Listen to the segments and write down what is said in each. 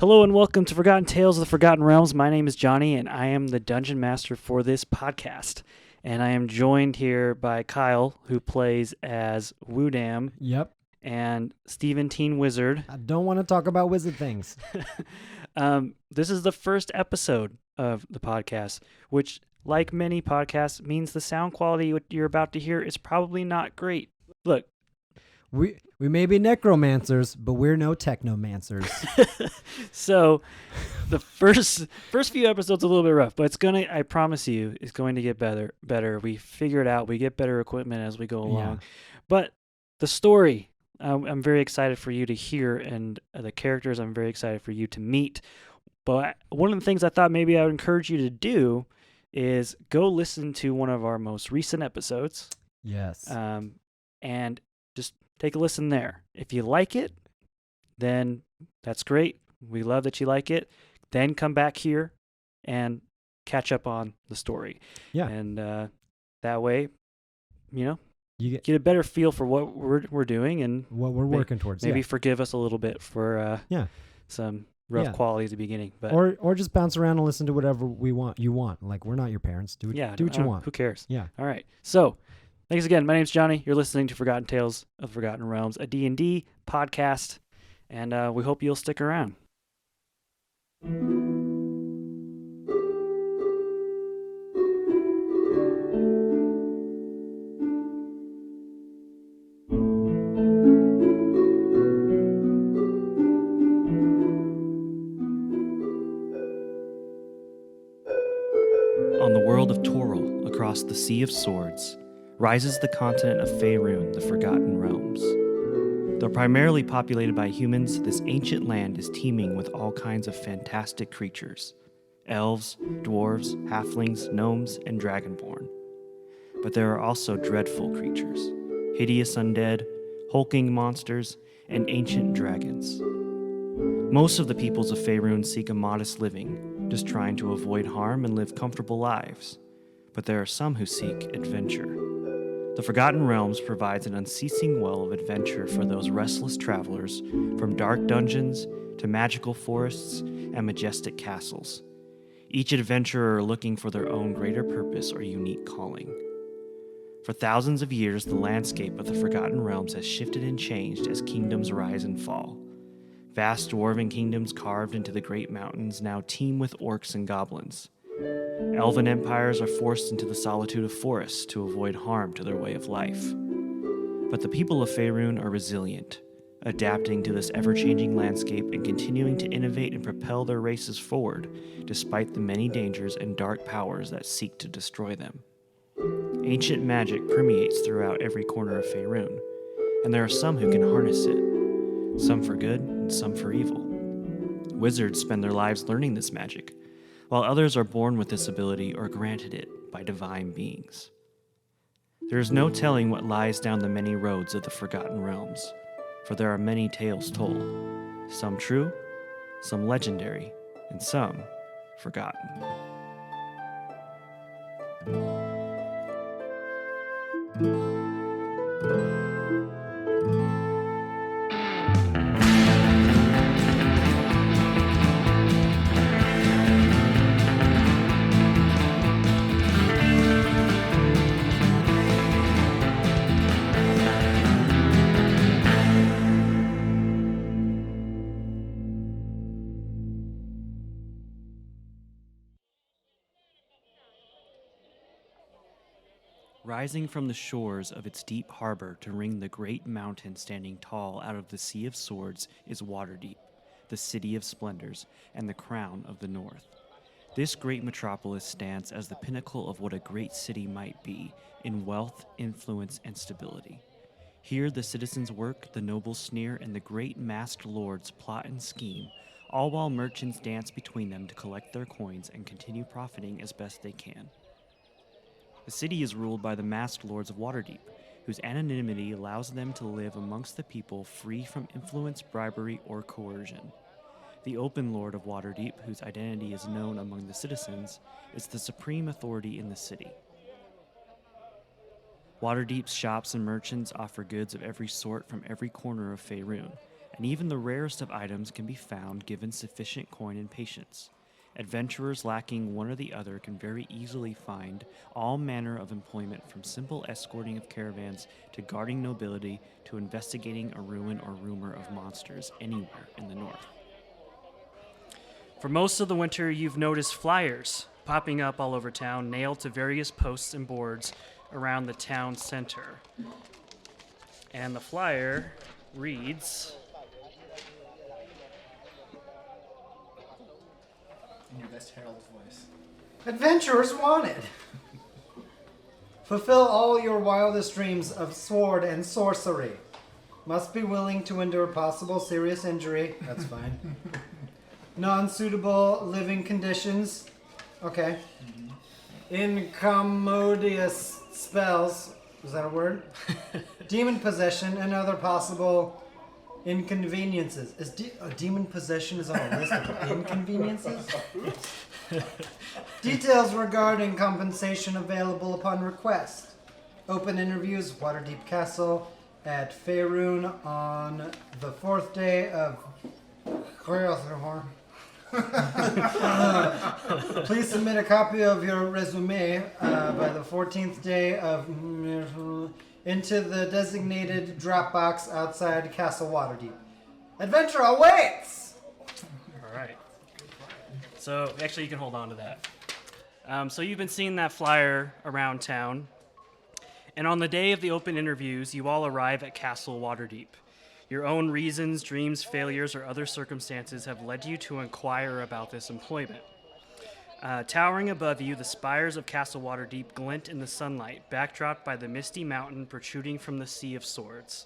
Hello and welcome to Forgotten Tales of the Forgotten Realms. My name is Johnny and I am the Dungeon Master for this podcast. And I am joined here by Kyle, who plays as Woodam. Yep. And Stephen Teen Wizard. I don't want to talk about wizard things. This is the first episode of the podcast, which, like many podcasts, means the sound quality what you're about to hear is probably not great. Look. We may be necromancers, but we're no technomancers. So the first few episodes are a little bit rough, but I promise you, it's going to get better. We figure it out. We get better equipment as we go along. Yeah. But the story, I'm very excited for you to hear, and the characters I'm very excited for you to meet. But one of the things I thought maybe I would encourage you to do is go listen to one of our most recent episodes. Yes. And just take a listen there. If you like it, then that's great. We love that you like it. Then come back here and catch up on the story. Yeah. And that way, you get a better feel for what we're doing and what we're working towards. Maybe forgive us a little bit for some rough quality at the beginning. But or just bounce around and listen to whatever you want. Like, we're not your parents. Do what you want. Who cares? Yeah. All right. So thanks again. My name's Johnny. You're listening to Forgotten Tales of the Forgotten Realms, a D&D podcast, and we hope you'll stick around. On the world of Toril, across the Sea of Swords, rises the continent of Faerun, the Forgotten Realms. Though primarily populated by humans, this ancient land is teeming with all kinds of fantastic creatures. Elves, dwarves, halflings, gnomes, and dragonborn. But there are also dreadful creatures, hideous undead, hulking monsters, and ancient dragons. Most of the peoples of Faerun seek a modest living, just trying to avoid harm and live comfortable lives. But there are some who seek adventure. The Forgotten Realms provides an unceasing well of adventure for those restless travelers, from dark dungeons to magical forests and majestic castles. Each adventurer looking for their own greater purpose or unique calling. For thousands of years, the landscape of the Forgotten Realms has shifted and changed as kingdoms rise and fall. Vast dwarven kingdoms carved into the great mountains now teem with orcs and goblins. Elven empires are forced into the solitude of forests to avoid harm to their way of life. But the people of Faerun are resilient, adapting to this ever-changing landscape and continuing to innovate and propel their races forward, despite the many dangers and dark powers that seek to destroy them. Ancient magic permeates throughout every corner of Faerun, and there are some who can harness it, some for good and some for evil. Wizards spend their lives learning this magic, while others are born with this ability or granted it by divine beings. There is no telling what lies down the many roads of the Forgotten Realms, for there are many tales told, some true, some legendary, and some forgotten. Rising from the shores of its deep harbor to ring the great mountain standing tall out of the Sea of Swords is Waterdeep, the city of splendors and the crown of the north. This great metropolis stands as the pinnacle of what a great city might be in wealth, influence, and stability. Here the citizens work, the nobles sneer, and the great masked lords plot and scheme, all while merchants dance between them to collect their coins and continue profiting as best they can. The city is ruled by the masked lords of Waterdeep, whose anonymity allows them to live amongst the people free from influence, bribery, or coercion. The Open Lord of Waterdeep, whose identity is known among the citizens, is the supreme authority in the city. Waterdeep's shops and merchants offer goods of every sort from every corner of Faerun, and even the rarest of items can be found given sufficient coin and patience. Adventurers lacking one or the other can very easily find all manner of employment, from simple escorting of caravans to guarding nobility to investigating a ruin or rumor of monsters anywhere in the north. For most of the winter, you've noticed flyers popping up all over town, nailed to various posts and boards around the town center. And the flyer reads... In your best Herald's voice. Adventurers wanted. Fulfill all your wildest dreams of sword and sorcery. Must be willing to endure possible serious injury. That's fine. Non-suitable living conditions. Okay. Incommodious spells. Is that a word? Demon possession and other possible inconveniences. Demon possession is on a list of inconveniences? Details regarding compensation available upon request. Open interviews, Waterdeep Castle at Faerun on the 4th day of... Please submit a copy of your resume by the 14th day of... into the designated drop box outside Castle Waterdeep. Adventure awaits! All right. So, actually, you can hold on to that. So you've been seeing that flyer around town. And on the day of the open interviews, you all arrive at Castle Waterdeep. Your own reasons, dreams, failures, or other circumstances have led you to inquire about this employment. Towering above you, the spires of Castle Waterdeep glint in the sunlight, backdropped by the misty mountain protruding from the Sea of Swords.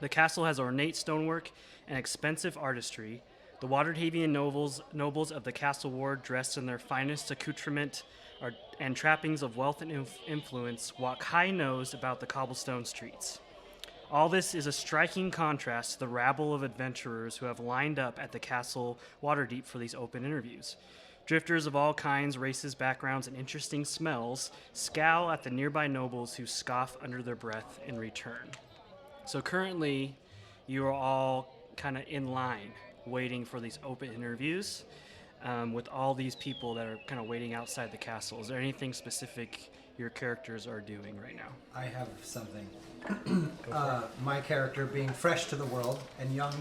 The castle has ornate stonework and expensive artistry. The Waterdeepian nobles of the castle ward, dressed in their finest accoutrement and trappings of wealth and influence, walk high-nosed about the cobblestone streets. All this is a striking contrast to the rabble of adventurers who have lined up at the Castle Waterdeep for these open interviews. Drifters of all kinds, races, backgrounds, and interesting smells scowl at the nearby nobles who scoff under their breath in return. So currently, you are all kind of in line, waiting for these open interviews with all these people that are kind of waiting outside the castle. Is there anything specific your characters are doing right now? I have something. My character, being fresh to the world and young,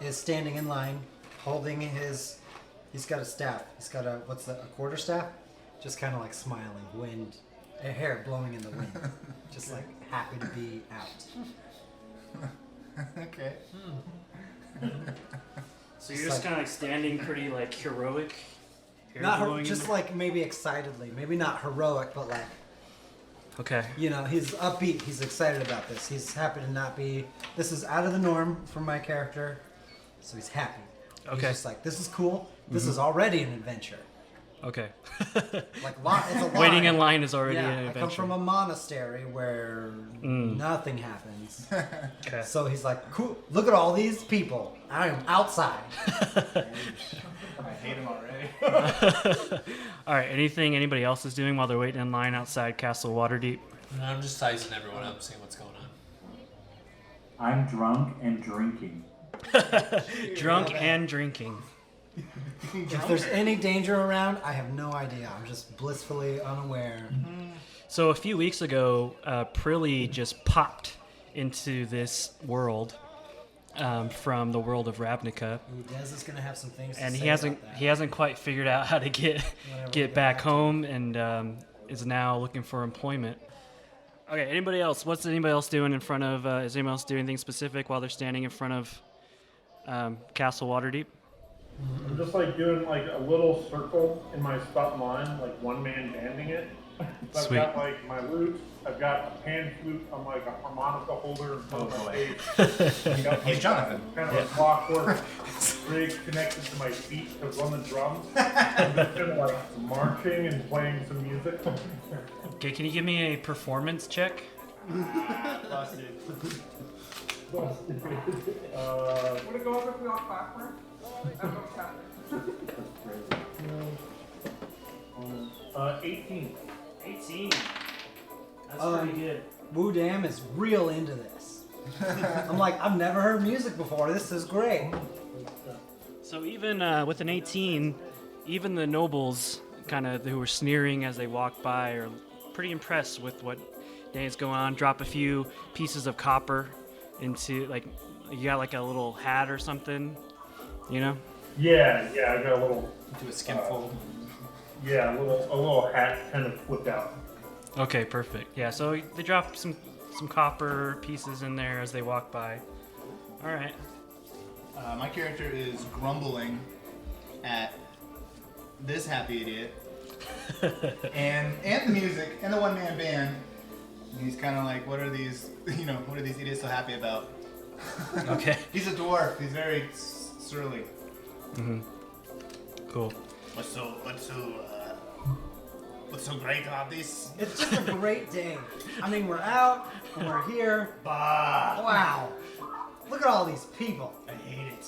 is standing in line, holding his... He's got a staff. He's got a quarter staff? Just kind of like smiling, wind, hair blowing in the wind. Just like happy to be out. Okay. So you're just kind of like standing pretty like heroic? Not just like maybe excitedly. Maybe not heroic, but like... Okay. You know, he's upbeat. He's excited about this. He's happy to not be... This is out of the norm for my character, so he's happy. Okay. He's just like, this is cool. This is already an adventure. Okay. Like, it's a line. Waiting in line is already an adventure. I come from a monastery where nothing happens. Okay. So he's like, cool, look at all these people. I am outside. I hate him already. All right, anything anybody else is doing while they're waiting in line outside Castle Waterdeep? I'm just sizing everyone up, seeing what's going on. I'm drunk and drinking. Drunk and drinking. If there's any danger around, I have no idea. I'm just blissfully unaware. So a few weeks ago, Prili just popped into this world from the world of Ravnica. Des is gonna have some things and to he say he hasn't quite figured out how to get back home, and is now looking for employment. Okay, anybody else? What's anybody else doing in front of? Is anybody else doing anything specific while they're standing in front of Castle Waterdeep? I'm just like doing like a little circle in my spot in line, like one man banding it. So Sweet. I've got like my lute, I've got a pan flute, I'm like a harmonica holder in front of my face. I got, He's Jonathan. Kind of a clockwork rig connected to my feet to run the drums. I'm just kind of like marching and playing some music. Okay, can you give me a performance check? Busted. Would it go up if we walk backward? That's what's happening. 18. 18. That's pretty good. Wu Dam is real into this. I'm like, I've never heard music before. This is great. So even with an 18, even the nobles, kind of who were sneering as they walked by, are pretty impressed with what Danny's going on. Drop a few pieces of copper into, like, you got like a little hat or something, you know? Yeah, I got a little. Do a skin fold. Yeah, a little hat kind of flipped out. Okay, perfect. Yeah, so they drop some copper pieces in there as they walk by. All right. My character is grumbling at this happy idiot and the music and the one-man band. And he's kind of like, what are these idiots so happy about? Okay. He's a dwarf. He's very surly. Mm-hmm. Cool. What's so great about this? It's just a great day. I mean, we're out and we're here. Bah! Wow. Look at all these people. I hate it.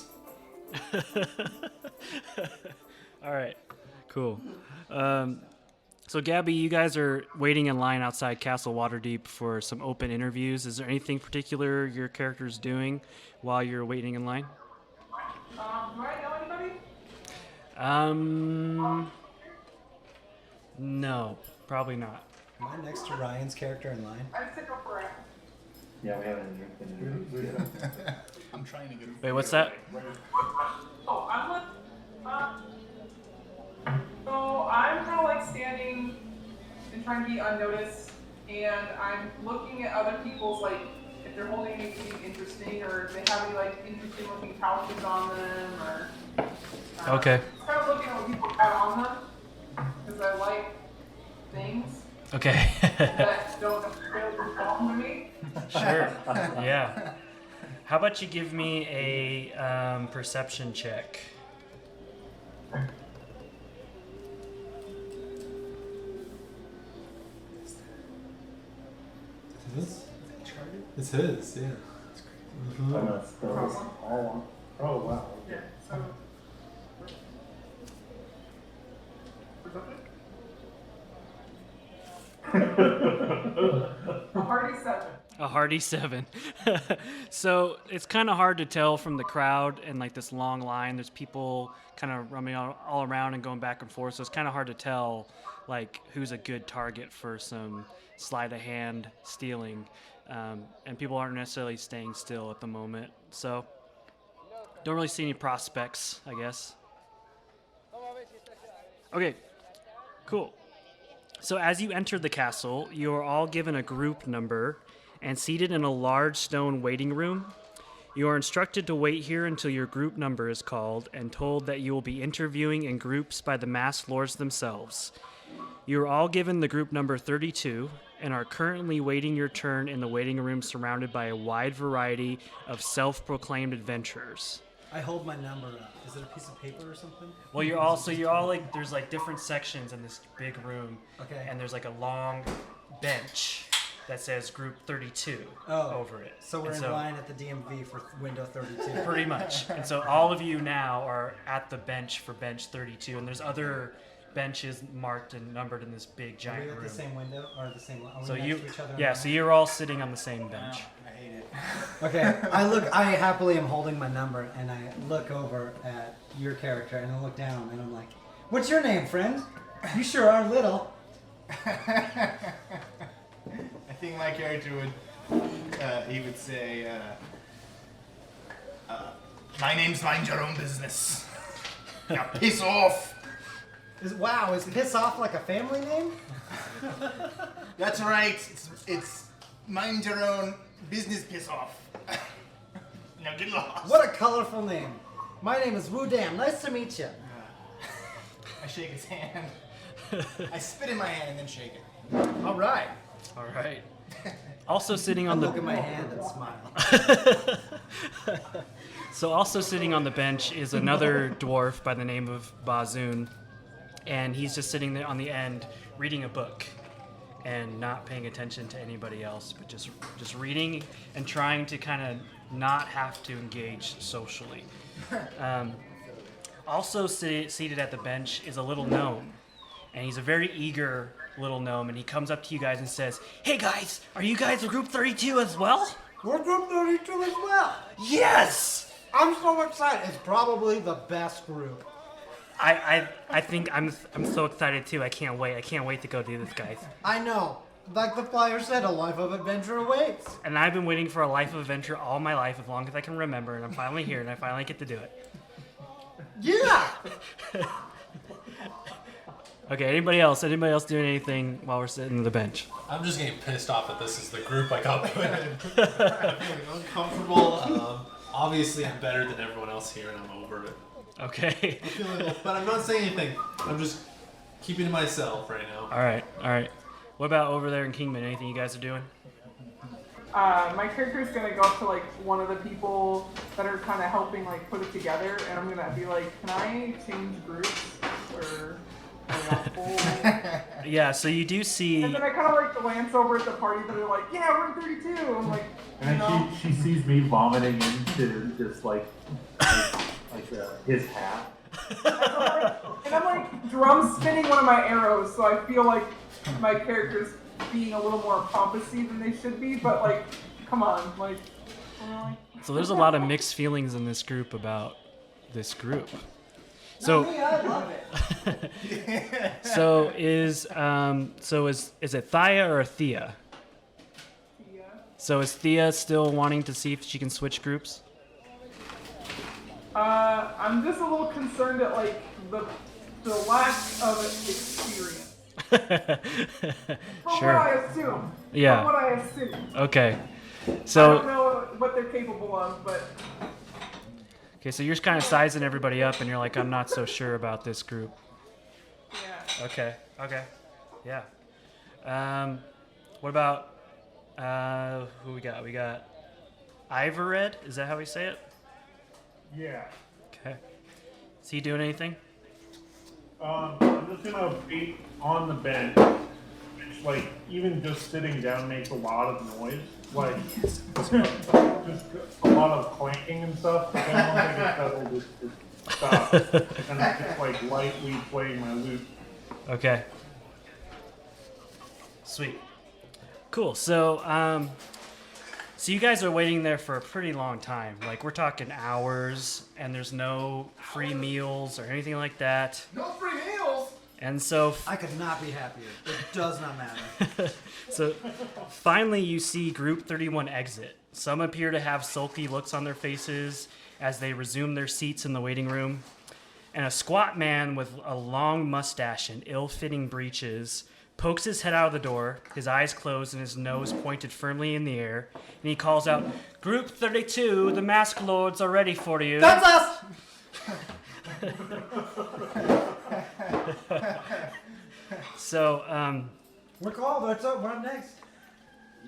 All right. Cool. So Gabby, you guys are waiting in line outside Castle Waterdeep for some open interviews. Is there anything particular your character's doing while you're waiting in line? Do I know anybody? No, probably not. Am I next to Ryan's character in line? I just took a breath. Yeah, we haven't drinking. I'm trying to get him. Wait, what's that? Oh, I'm like, so I'm kind of like standing and trying to be unnoticed, and I'm looking at other people's, like, if they're holding anything interesting, or if they have any, like, interesting looking pouches on them, or... Okay. Just kind of looking at what people have on them, because I like things Okay. that don't necessarily belong to me. Sure. Yeah. How about you give me a perception check? It's his, yeah. I'm not still. Oh wow. Yeah, so... A hearty 7. A hearty 7. So it's kind of hard to tell from the crowd and like this long line. There's people kind of roaming all around and going back and forth. So it's kind of hard to tell like who's a good target for some sleight of hand stealing. And people aren't necessarily staying still at the moment. So don't really see any prospects, I guess. Okay, cool. So as you enter the castle, you are all given a group number and seated in a large stone waiting room. You are instructed to wait here until your group number is called and told that you will be interviewing in groups by the masked lords themselves. You are all given the group number 32 and are currently waiting your turn in the waiting room surrounded by a wide variety of self-proclaimed adventurers. I hold my number up. Is it a piece of paper or something? Well, you're all like, there's like different sections in this big room. Okay. And there's like a long bench that says group 32 Oh, over it. So we're And in line at the DMV for window 32. Pretty much. And so all of you now are at the bench for bench 32, and there's other benches marked and numbered in this big Are giant we at room. the same window or the same line? Are we So next you, to each other? yeah, so you're all sitting on the same bench. I hate it. Okay, I happily am holding my number and I look over at your character and I look down and I'm like, what's your name, friend? You sure are little. I think my character would, he would say, my name's Mind Your Own Business. Now piss off. Wow, is Piss Off like a family name? That's right. It's Mind Your Own Business Piss Off. Now get lost. What a colorful name. My name is Wu Dam. Nice to meet you. I shake his hand. I spit in my hand and then shake it. All right. All right. Also sitting I on the look at my hand and smile. So also sitting on the bench is another dwarf by the name of Bazoon, and he's just sitting there on the end reading a book and not paying attention to anybody else, but just reading and trying to kind of not have to engage socially. Also seated at the bench is a little gnome, and he's a very eager little gnome, and he comes up to you guys and says, "Hey guys, are you guys a group 32 as well?" We're group 32 as well. Yes! I'm so excited. It's probably the best group. I think I'm so excited too. I can't wait. I can't wait to go do this, guys. I know. Like the flyer said, a life of adventure awaits. And I've been waiting for a life of adventure all my life, as long as I can remember, and I'm finally here, and I finally get to do it. Yeah! Okay, anybody else? Anybody else doing anything while we're sitting on the bench? I'm just getting pissed off that this is the group I got put in. I'm feeling uncomfortable. Obviously, I'm better than everyone else here, and I'm over it. Okay. I'm feeling, but I'm not saying anything. I'm just keeping to myself right now. All right. What about over there in Kingman? Anything you guys are doing? My character is gonna go up to like one of the people that are kind of helping like put it together, and I'm gonna be like, "Can I change groups?" Or Yeah. So you do see. And then I kind of like glance over at the party that are like, "Yeah, we're in 32." I'm like, And then she sees me vomiting into just like his hat. and I'm like drum spinning one of my arrows, so I feel like my character's being a little more pompousy than they should be. But like, come on, like. Really? So there's a lot of mixed feelings in this group about this group. So. Me, I love it. So is it Thia or Thia? Yeah. So is Thia still wanting to see if she can switch groups? I'm just a little concerned at like the lack of experience. From Sure. what I assume. Yeah. From what I assume. Okay. I don't So know what they're capable of, but so you're just kind of sizing everybody up, and you're like, I'm not so sure about this group. yeah. Okay. Yeah. What about who we got? We got Ivored. Is that how we say it? Yeah. Okay. Is he doing anything? I'm just gonna be on the bench. Which, like, even just sitting down makes a lot of noise. Like, just a lot of clanking and stuff. But then once I get settled, it stops. And I'm just like lightly playing my lute. Okay. Sweet. Cool. So, so you guys are waiting there for a pretty long time. Like, we're talking hours, and there's no free meals or anything like that. No free meals. And so, I could not be happier. It does not matter. so finally you see Group 31 exit. Some appear to have sulky looks on their faces as they resume their seats in the waiting room. And a squat man with a long mustache and ill-fitting breeches pokes his head out of the door, his eyes closed and his nose pointed firmly in the air, and he calls out, "Group 32, the Mask Lords are ready for you." That's us! So, We're called. What's up? We're up next.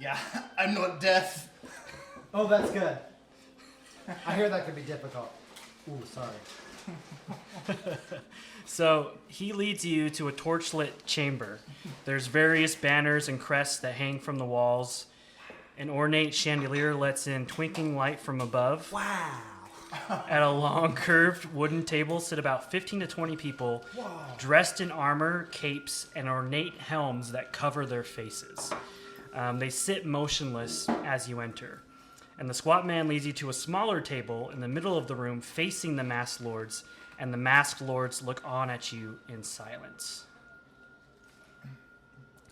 Yeah, I'm not deaf. Oh, that's good. I hear that could be difficult. Ooh, sorry. So he leads you to a torchlit chamber. There's various banners and crests that hang from the walls. An ornate chandelier lets in twinkling light from above. Wow. At a long curved wooden table sit about 15 to 20 people dressed in armor, capes, and ornate helms that cover their faces. They sit motionless as you enter. And the squat man leads you to a smaller table in the middle of the room facing the masked lords, and the masked lords look on at you in silence.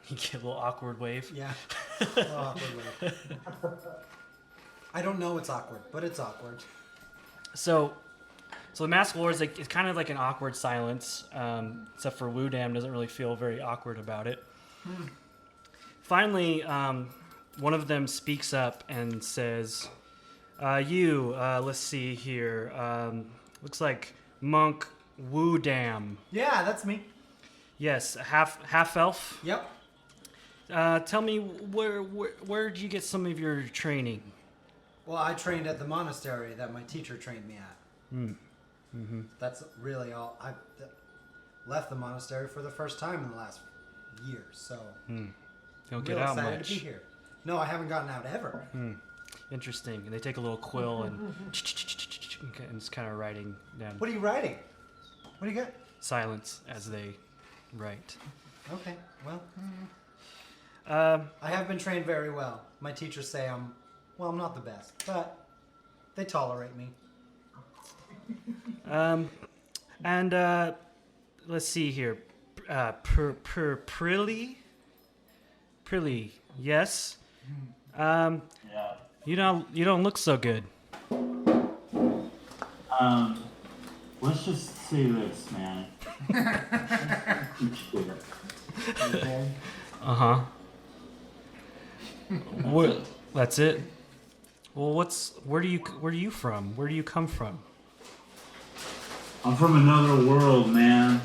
You get a little awkward wave. Yeah. A little awkward wave. I don't know it's awkward, but it's awkward. So the masked lords, like, it's kind of like an awkward silence, except for Wudam doesn't really feel very awkward about it. Finally, one of them speaks up and says, let's see here, looks like Monk Wudam. Yeah, that's me. Yes, half elf. Yep. Tell me, where did you get some of your training? Well, I trained at the monastery that my teacher trained me at. Mm-hmm. That's really all. I left the monastery for the first time in the last year, so Don't get real out excited much. to be here. No, I haven't gotten out ever. Interesting. And they take a little quill and it's kind of writing down. What are you writing? What do you got? Silence as they write. Okay, well, I I have been trained very well. My teachers say I'm Well, I'm not the best, but they tolerate me. And let's see here. Prili? Prili, yes. Yeah. You don't look so good. Let's just say this, man. Okay? Uh-huh. What? That's it? Well, where do you from? Where do you come from? I'm from another world, man.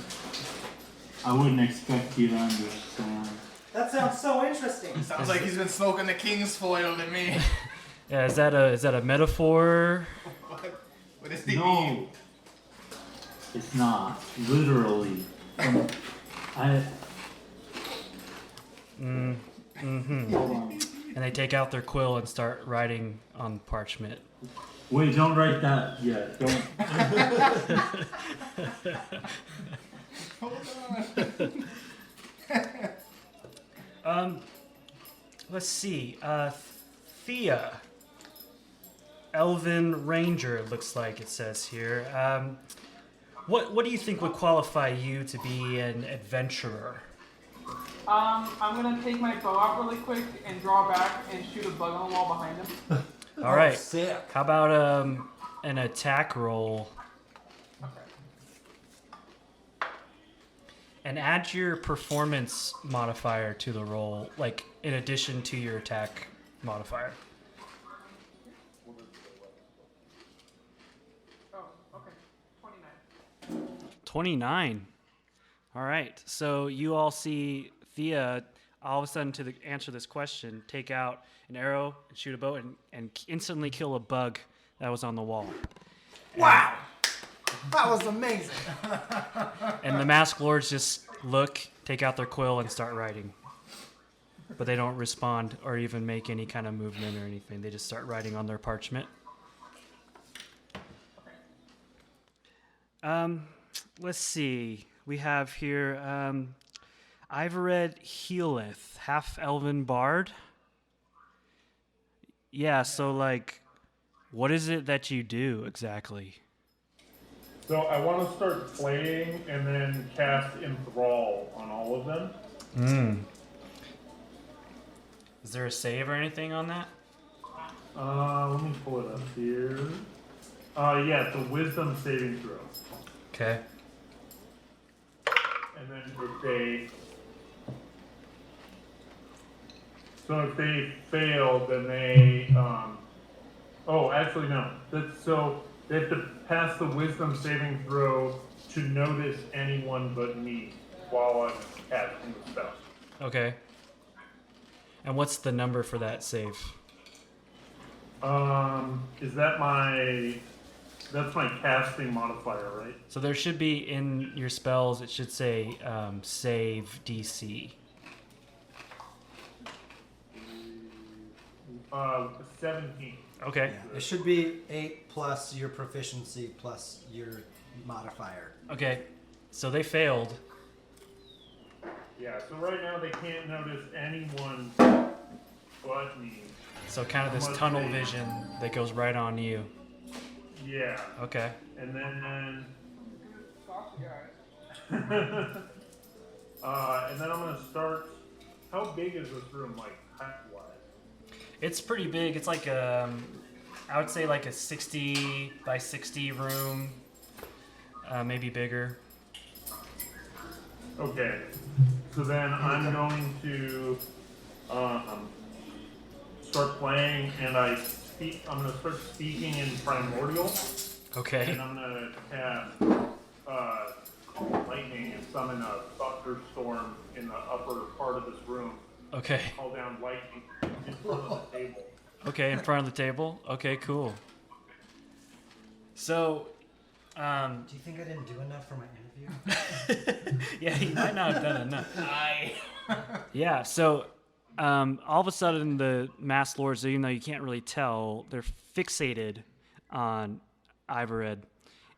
I wouldn't expect you to understand. That sounds so interesting. Sounds like he's been smoking the king's foil to me. Yeah, is that a metaphor? What does he No, mean? it's not. Literally. Mm-hmm. Hold on. And they take out their quill and start writing on parchment. Wait, don't write that yet. Don't. Hold on. Let's see. Thia. Elven Ranger, it looks like it says here. What do you think would qualify you to be an adventurer? I'm gonna take my bow out really quick and draw back and shoot a bug on the wall behind him. All right. Sick. How about an attack roll? Okay. And add your performance modifier to the roll, like in addition to your attack modifier. Oh, okay. 29. 29. All right. So you all see Thea all of a sudden to answer this question, take out an arrow and shoot a bow and instantly kill a bug that was on the wall. Wow! That was amazing. And the masked lords just look, take out their quill, and start writing. But they don't respond or even make any kind of movement or anything. They just start writing on their parchment. Let's see. We have here Ivored Heileth, half-elven bard. Yeah, so like, what is it that you do exactly? So I want to start playing and then cast Enthrall on all of them. Is there a save or anything on that? Let me pull it up here. Yeah, it's a Wisdom saving throw. Okay. And then if they fail, then they, oh, actually no. So they have to pass the Wisdom saving throw to notice anyone but me while I'm casting the spell. Okay. And what's the number for that save? Is that that's my casting modifier, right? So there should be in your spells, it should say save DC. 17. Okay. Yeah, it should be 8 plus your proficiency plus your modifier. Okay. So they failed. Yeah, so right now they can't notice anyone but me. So kind of this tunnel vision that goes right on you. Yeah. Okay. And then Saucy guy. and then I'm gonna start. How big is this room, like height-wise? It's pretty big. It's like I would say like a 60 by 60 room, maybe bigger. Okay. So then I'm going to start playing, and I'm gonna start speaking in Primordial. Okay. And I'm gonna cast lightning and summon a thunderstorm in the upper part of this room. Okay. Call down lightning in front of the table. Okay, in front of the table. Okay, cool. So, Do you think I didn't do enough for my interview? yeah, you might not have done enough. Yeah, so all of a sudden the masked lords, even though you can't really tell, they're fixated on Ivored,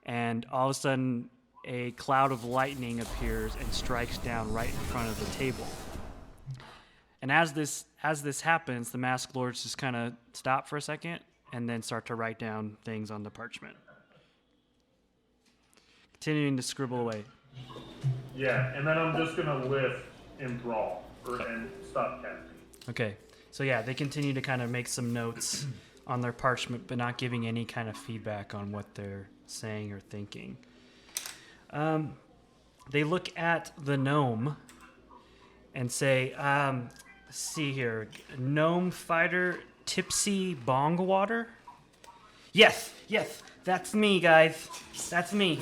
and all of a sudden a cloud of lightning appears and strikes down right in front of the table. And as this happens, the masked lords just kind of stop for a second and then start to write down things on the parchment, continuing to scribble away. Yeah, and then I'm just gonna lift and brawl and stop casting. Okay, so yeah, they continue to kind of make some notes on their parchment, but not giving any kind of feedback on what they're saying or thinking. They look at the gnome and say, let's see here, gnome fighter Tipsy Bongwater? Yes, that's me, guys. That's me.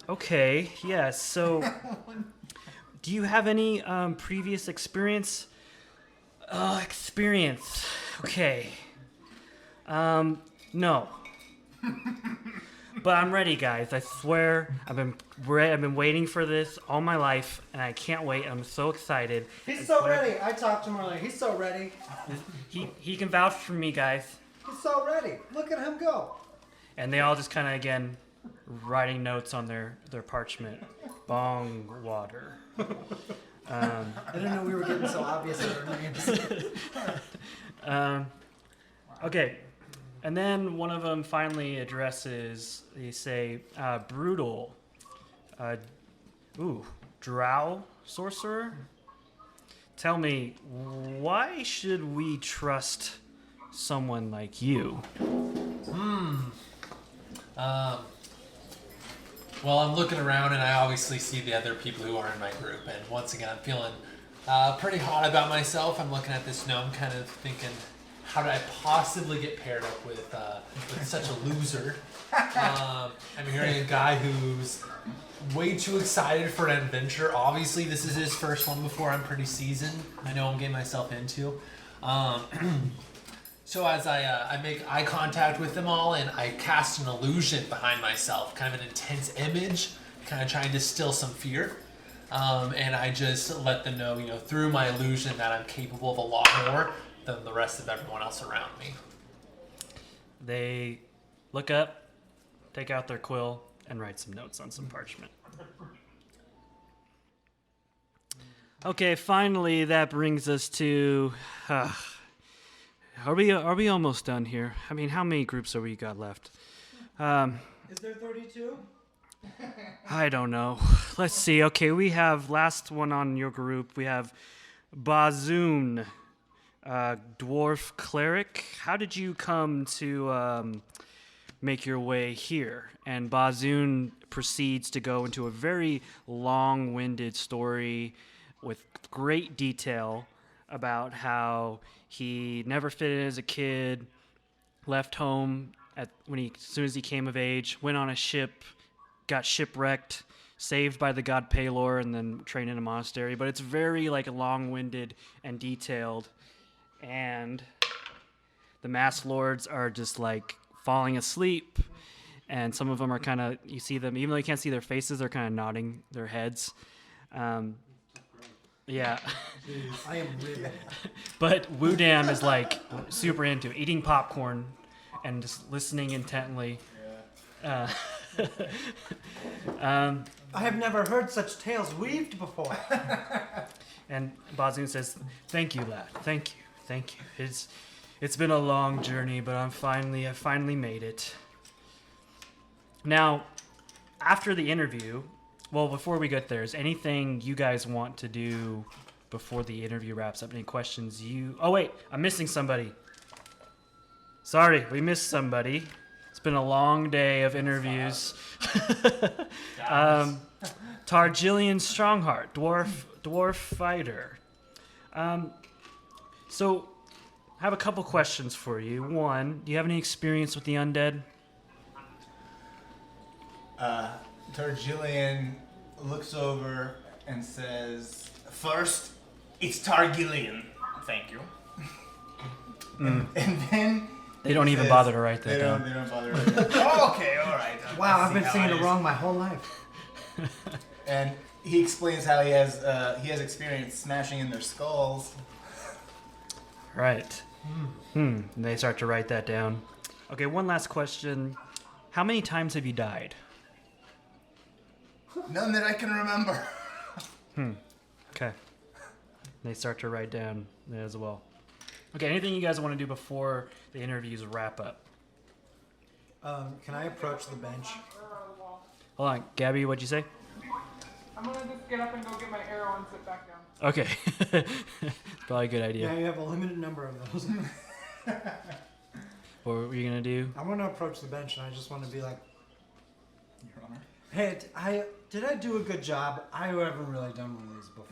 Okay, yeah, so do you have any previous experience? Okay. No. But I'm ready, guys. I swear, I've been waiting for this all my life, and I can't wait. I'm so excited. He's so ready. I talked to him earlier. He's so ready. He can vouch for me, guys. He's so ready. Look at him go. And they all just kind of, again, writing notes on their parchment. Bong water. I didn't know we were getting so obvious with our names. Okay. And then one of them finally addresses, they say, Bruhtal. Drow sorcerer? Tell me, why should we trust someone like you? Well, I'm looking around and I obviously see the other people who are in my group, and once again, I'm feeling pretty hot about myself. I'm looking at this gnome, kind of thinking, how did I possibly get paired up with such a loser? I'm hearing a guy who's way too excited for an adventure. Obviously, this is his first one before I'm pretty seasoned. I know I'm getting myself into. So as I make eye contact with them all, and I cast an illusion behind myself, kind of an intense image, kind of trying to distill some fear. And I just let them know, through my illusion that I'm capable of a lot more than the rest of everyone else around me. They look up, take out their quill, and write some notes on some parchment. Okay, finally, that brings us to... Are we almost done here? I mean, how many groups have we got left? Is there 32? I don't know. Let's see. Okay, we have last one on your group. We have Bazoon, dwarf cleric. How did you come to make your way here? And Bazoon proceeds to go into a very long-winded story with great detail about how he never fit in as a kid, left home as soon as he came of age, went on a ship, got shipwrecked, saved by the god Pelor, and then trained in a monastery. But it's very long-winded and detailed, and the masked lords are just falling asleep, and some of them are kind of, you see them, even though you can't see their faces, they're kind of nodding their heads. Yeah. I am really... But Woodam is super into eating popcorn and just listening intently. I have never heard such tales weaved before. And Bazoon says, "Thank you, lad. Thank you. It's been a long journey, but I finally made it." Now, after the interview, well, before we get there, is anything you guys want to do before the interview wraps up? Any questions Oh, wait, I'm missing somebody. Sorry, we missed somebody. It's been a long day of interviews. Targillian Strongheart, dwarf fighter. So, I have a couple questions for you. One, do you have any experience with the undead? Targillian looks over and says, "First, it's Targillian. Thank you." And then they don't even bother to write that down. They don't bother to write that down. Oh, okay, all right. Wow, I've been saying it wrong my whole life. And he explains how he has experience smashing in their skulls. Right. And they start to write that down. Okay, one last question. How many times have you died? None that I can remember. Okay. They start to write down as well. Okay, anything you guys want to do before the interviews wrap up? Can I approach the bench? Hold on, Gabby, what'd you say? I'm gonna just get up and go get my arrow and sit back down. Okay. Probably a good idea. Yeah, you have a limited number of those. What were you going to do? I want to approach the bench, and I just want to be like, Your Honor. hey, did I do a good job? I haven't really done one of these before.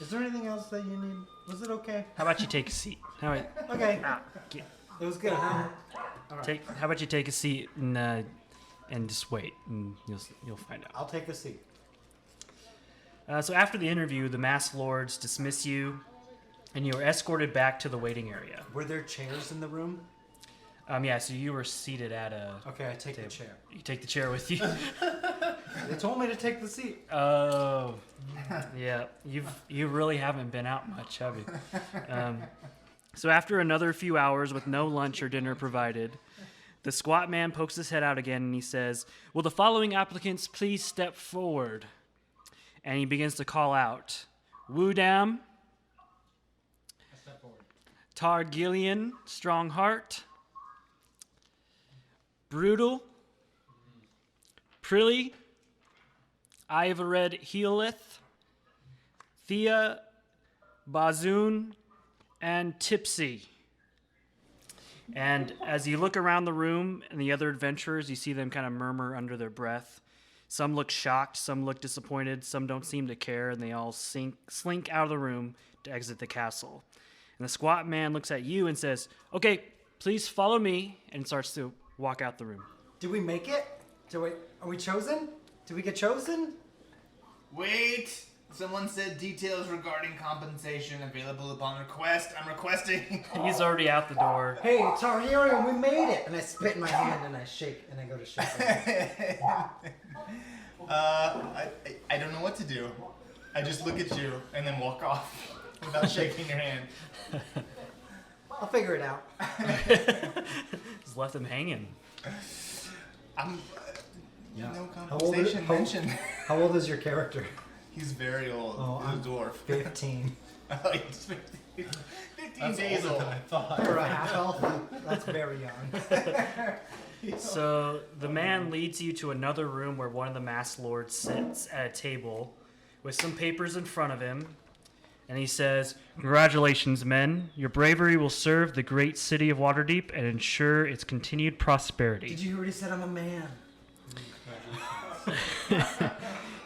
Is there anything else that you need? Was it okay? How about you take a seat? Okay. It was good, huh? All right. How about you take a seat and just wait, and you'll find out. I'll take a seat. So after the interview, the masked lords dismiss you, and you are escorted back to the waiting area. Were there chairs in the room? Yeah, so you were seated at a Okay, I take table. the chair. You take the chair with you. They told me to take the seat. Oh, yeah. You really haven't been out much, have you? So after another few hours with no lunch or dinner provided, the squat man pokes his head out again and he says, "Will the following applicants please step forward?" And he begins to call out, Woodam, Targillian Strongheart, Bruhtal, Prili, Ivored Heileth, Thia, Bazoon, and Tipsy. And as you look around the room and the other adventurers, you see them kind of murmur under their breath. Some look shocked, some look disappointed, some don't seem to care, and they all slink out of the room to exit the castle. And the squat man looks at you and says, "Okay, please follow me," and starts to walk out the room. Did we make it? Are we chosen? Did we get chosen? Wait! Someone said details regarding compensation available upon request. I'm requesting. He's already out the door. Hey, Targillian, we made it! And I spit in my hand and I shake, and I go to shake. I don't know what to do. I just look at you and then walk off without shaking your hand. I'll figure it out. Just left him hanging. I'm. Yeah. No How old is- compensation how- mentioned. How old is your character? He's very old. Oh, He's I'm a dwarf. 15. Oh, he's 15 That's days older old. than I thought. For a half elf, that's very young. So the man leads you to another room where one of the masked lords sits at a table with some papers in front of him. And he says, "Congratulations, men. Your bravery will serve the great city of Waterdeep and ensure its continued prosperity. Did you already said I'm a man?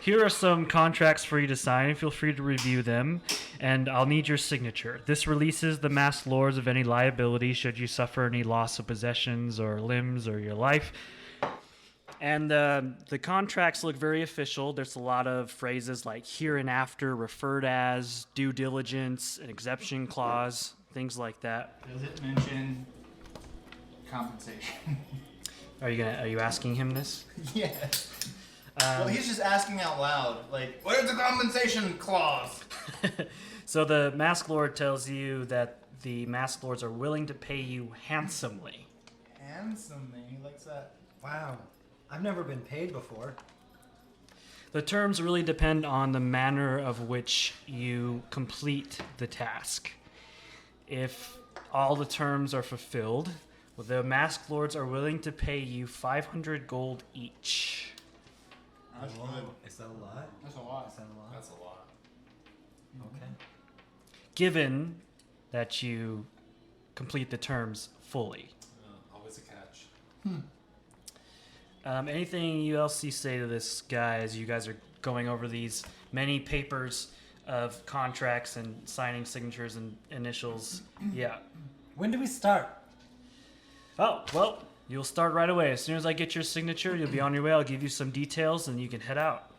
Here are some contracts for you to sign. Feel free to review them, and I'll need your signature. This releases the masked lords of any liability should you suffer any loss of possessions or limbs or your life." And the contracts look very official. There's a lot of phrases like hereinafter, referred as, due diligence, an exception clause, things like that. Does it mention compensation? Are you asking him this? Yes. Well, he's just asking out loud, like, where's the compensation clause? So the masked lord tells you that the masked lords are willing to pay you handsomely. Handsomely, he likes that. Wow. I've never been paid before. The terms really depend on the manner of which you complete the task. If all the terms are fulfilled, well, the masked lords are willing to pay you 500 gold each. That's good. Is that a lot? That's a lot. Is that a lot? That's a lot. Okay. Given that you complete the terms fully. Always a catch. Anything else you say to this guy as you guys are going over these many papers of contracts and signing signatures and initials? Yeah. When do we start? Oh, well, you'll start right away. As soon as I get your signature, you'll be on your way. I'll give you some details and you can head out.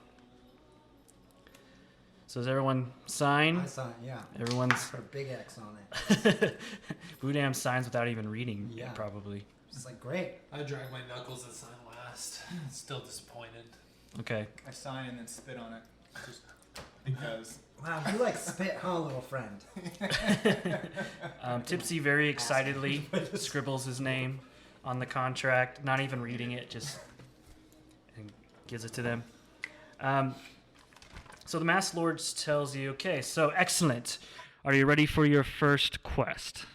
So does everyone sign? I saw it, yeah. Everyone's... Put a big X on it. Budam signs without even reading, Yeah. probably. It's like, great. I drag my knuckles and sign last. Still disappointed. Okay. I sign and then spit on it. Just because. Wow, you like spit, huh, little friend? Tipsy very excitedly scribbles his name on the contract, not even reading it, just and gives it to them. So the Masked Lord tells you, okay, so excellent. Are you ready for your first quest?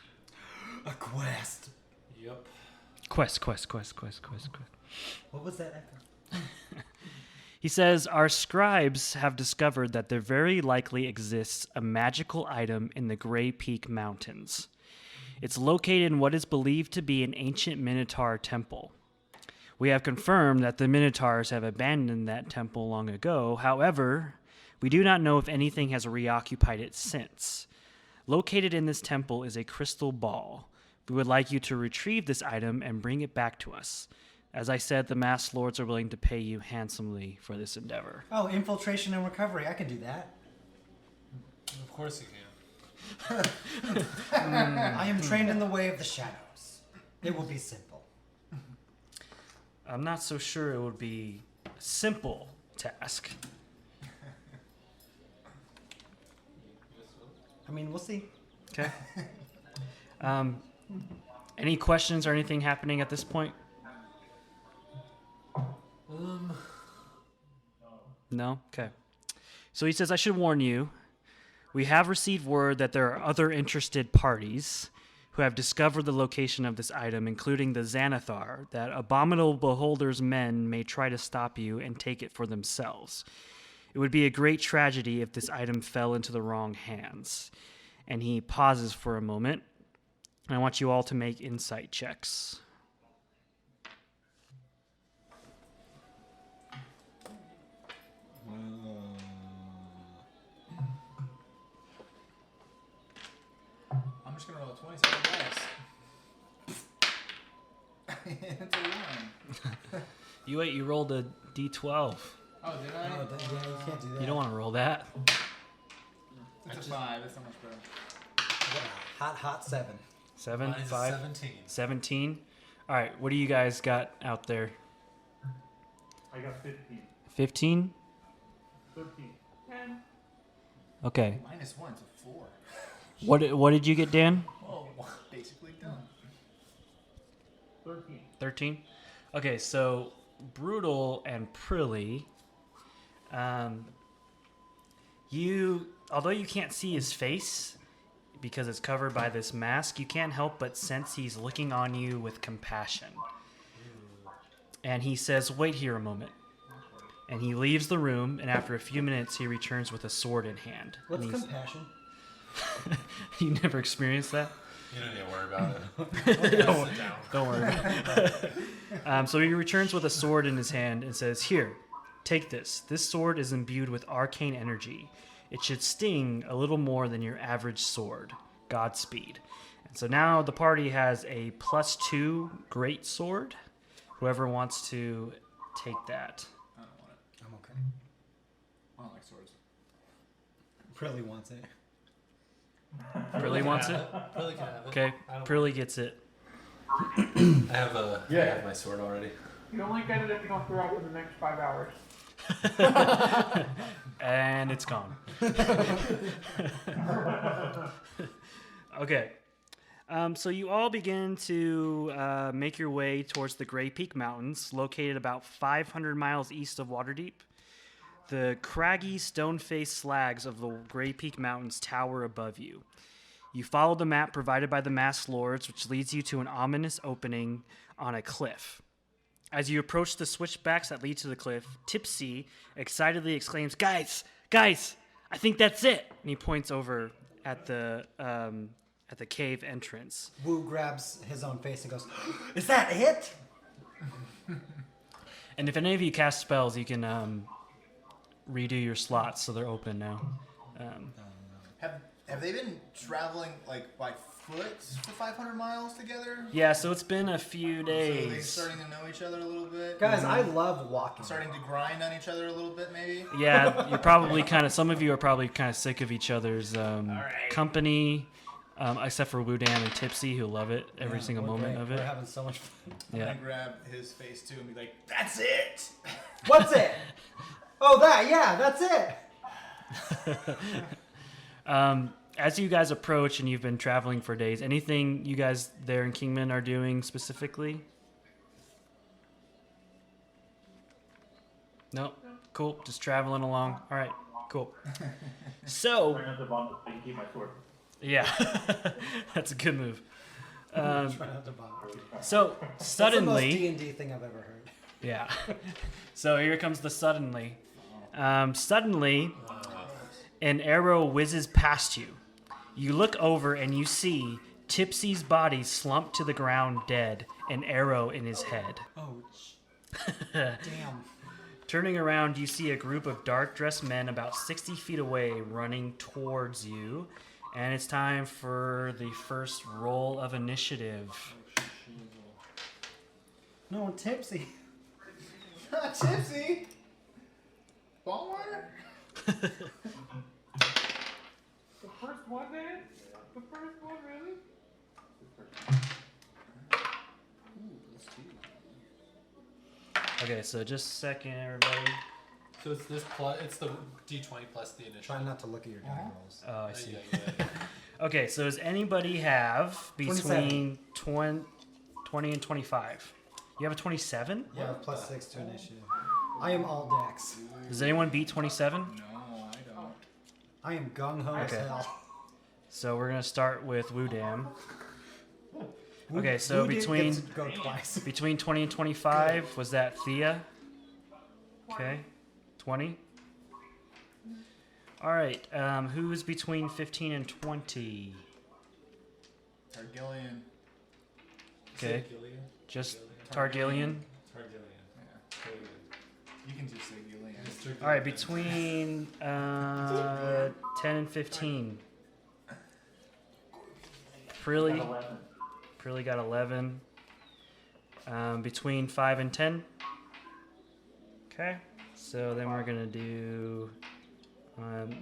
A quest. Yep. Quest. What was that echo? He says, our scribes have discovered that there very likely exists a magical item in the Grey Peak Mountains. It's located in what is believed to be an ancient minotaur temple. We have confirmed that the minotaurs have abandoned that temple long ago. However, we do not know if anything has reoccupied it since. Located in this temple is a crystal ball. We would like you to retrieve this item and bring it back to us. As I said, the masked lords are willing to pay you handsomely for this endeavor. Oh, infiltration and recovery. I can do that. Of course you can. I am trained in the way of the shadows. It will be simple. I'm not so sure it would be a simple task. I mean, we'll see. Okay. Any questions or anything happening at this point? No? Okay. So he says, I should warn you, we have received word that there are other interested parties who have discovered the location of this item, including the Xanathar, that abominable beholder's men may try to stop you and take it for themselves. It would be a great tragedy if this item fell into the wrong hands. And he pauses for a moment. I want you all to make insight checks. I'm just gonna roll a 27 dice. It's a 1. You rolled a d12. Oh, did I? Oh, yeah, you can't do that. You don't want to roll that. It's a 5. That's not much better. Hot 7. 7, Mine is 5, 17. 17. All right, what do you guys got out there? I got 15. 15? 13. 10. Okay. -1 is a 4. What did you get, Dan? Oh, basically done. 13. 13? Okay, so Bruhtal and Prili, although you can't see his face because it's covered by this mask, you can't help but sense he's looking on you with compassion. And he says, wait here a moment. And he leaves the room, and after a few minutes, he returns with a sword in hand. What's And he's- compassion? You never experienced that? You don't need to worry about it. Sit down. Don't worry. So he returns with a sword in his hand and says, here, take this. This sword is imbued with arcane energy. It should sting a little more than your average sword. Godspeed. And so now the party has a +2 great sword. Whoever wants to take that. I don't want it. I'm okay. I don't like swords. Prilly wants it. Prilly wants it? Really can have it. Okay, I don't- Prilly gets it. I have my sword already. You only get it if you don't throw up in the next 5 hours. And it's gone. Okay. So you all begin to make your way towards the Grey Peak Mountains, located about 500 miles east of Waterdeep. The craggy, stone-faced slags of the Grey Peak Mountains tower above you. You follow the map provided by the Masked Lords, which leads you to an ominous opening on a cliff. As you approach the switchbacks that lead to the cliff, Tipsy excitedly exclaims, Guys, I think that's it!" And he points over at the cave entrance. Wu grabs his own face and goes, "Is that it?" And if any of you cast spells, you can redo your slots so they're open now. Have they been traveling like by foot for 500 miles together? Yeah, so it's been a few So they're days. starting to know each other a little bit. Guys, I love walking. Starting to grind on each other a little bit, maybe. Yeah, you're probably some of you are probably kind of sick of each other's company, except for Wudan and Tipsy, who love it every single we're moment great. of We're it. having so much fun. I'm Yeah. gonna grab his face too and be like, "That's it." What's it? Oh, that's it. As you guys approach and you've been traveling for days, anything you guys there in Kingman are doing specifically? Nope. Cool. Just traveling along. All right. Cool. So, Trying not to bump the thing, keep my sword. Yeah, that's a good move. Try not to bother. So That's the most suddenly, D&D thing I've ever heard. yeah. So here comes the suddenly. Suddenly, an arrow whizzes past you. You look over and you see Tipsy's body slumped to the ground dead, an arrow in his head. Oh, damn. Turning around, you see a group of dark-dressed men about 60 feet away running towards you. And it's time for the first roll of initiative. No, Tipsy. Not tipsy. Ball water? The first one, man? The first one, really? Okay, so just a second, everybody. So it's this plus. It's the D20 plus the initial. Try not to look at your die rolls. Oh, I see. Yeah. Okay, so does anybody have between 20 and 25? You have a 27? Yeah, plus 6 to initiative. I am all dex. Does anyone beat 27? No, I don't. I am gung-ho as Okay. hell. So we're going to start with Woodam. Okay, so Who did between get to go twice? between 20 and 25, was that Thea? Okay, 20. All right, who is between 15 and 20? Targillian. Okay, just Targillian. You can just say Gillian. All right, between 10 and 15. Prili got 11. Between 5 and 10. Okay, so then we're gonna do.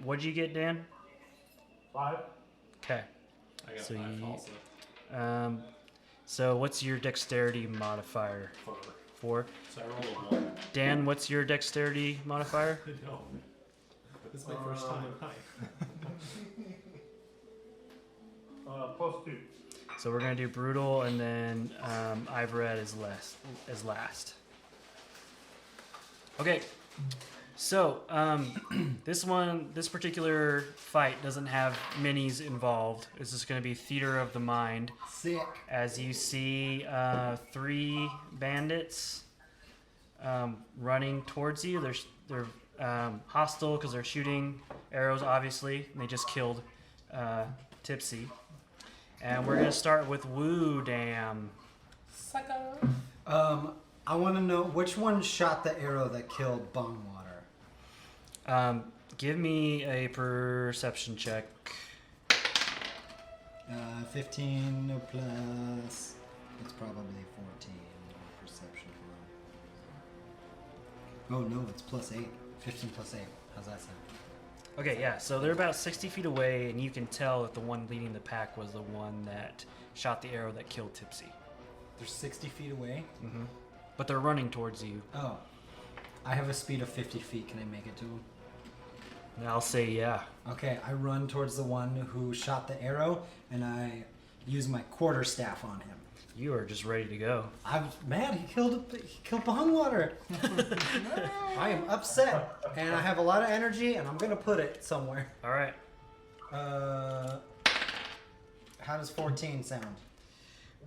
What'd you get, Dan? 5. Okay. I got So 5 you- also. So what's your dexterity modifier? 4. So I rolled a 1. Dan, what's your dexterity modifier? No. This is my first time. Plus 2. So we're gonna do brutal, and then Ivored is last. Okay. So this particular fight doesn't have minis involved. It's just gonna be theater of the mind. Sick. As you see 3 bandits running towards you. They're hostile because they're shooting arrows, obviously, and they just killed Tipsy. And we're gonna start with Woodam. I want to know which one shot the arrow that killed Bongwater. Give me a perception check. 15 no plus. It's probably 14 perception. Oh no, it's plus 8. 15 plus 8. How's that sound? Okay, yeah, so they're about 60 feet away, and you can tell that the one leading the pack was the one that shot the arrow that killed Tipsy. They're 60 feet away? Mm-hmm. But they're running towards you. Oh. I have a speed of 50 feet. Can I make it to him? And I'll say yeah. Okay, I run towards the one who shot the arrow, and I use my quarterstaff on him. You are just ready to go. I'm mad. He killed Bongwater. I am upset, and I have a lot of energy, and I'm gonna put it somewhere. All right. How does 14 sound?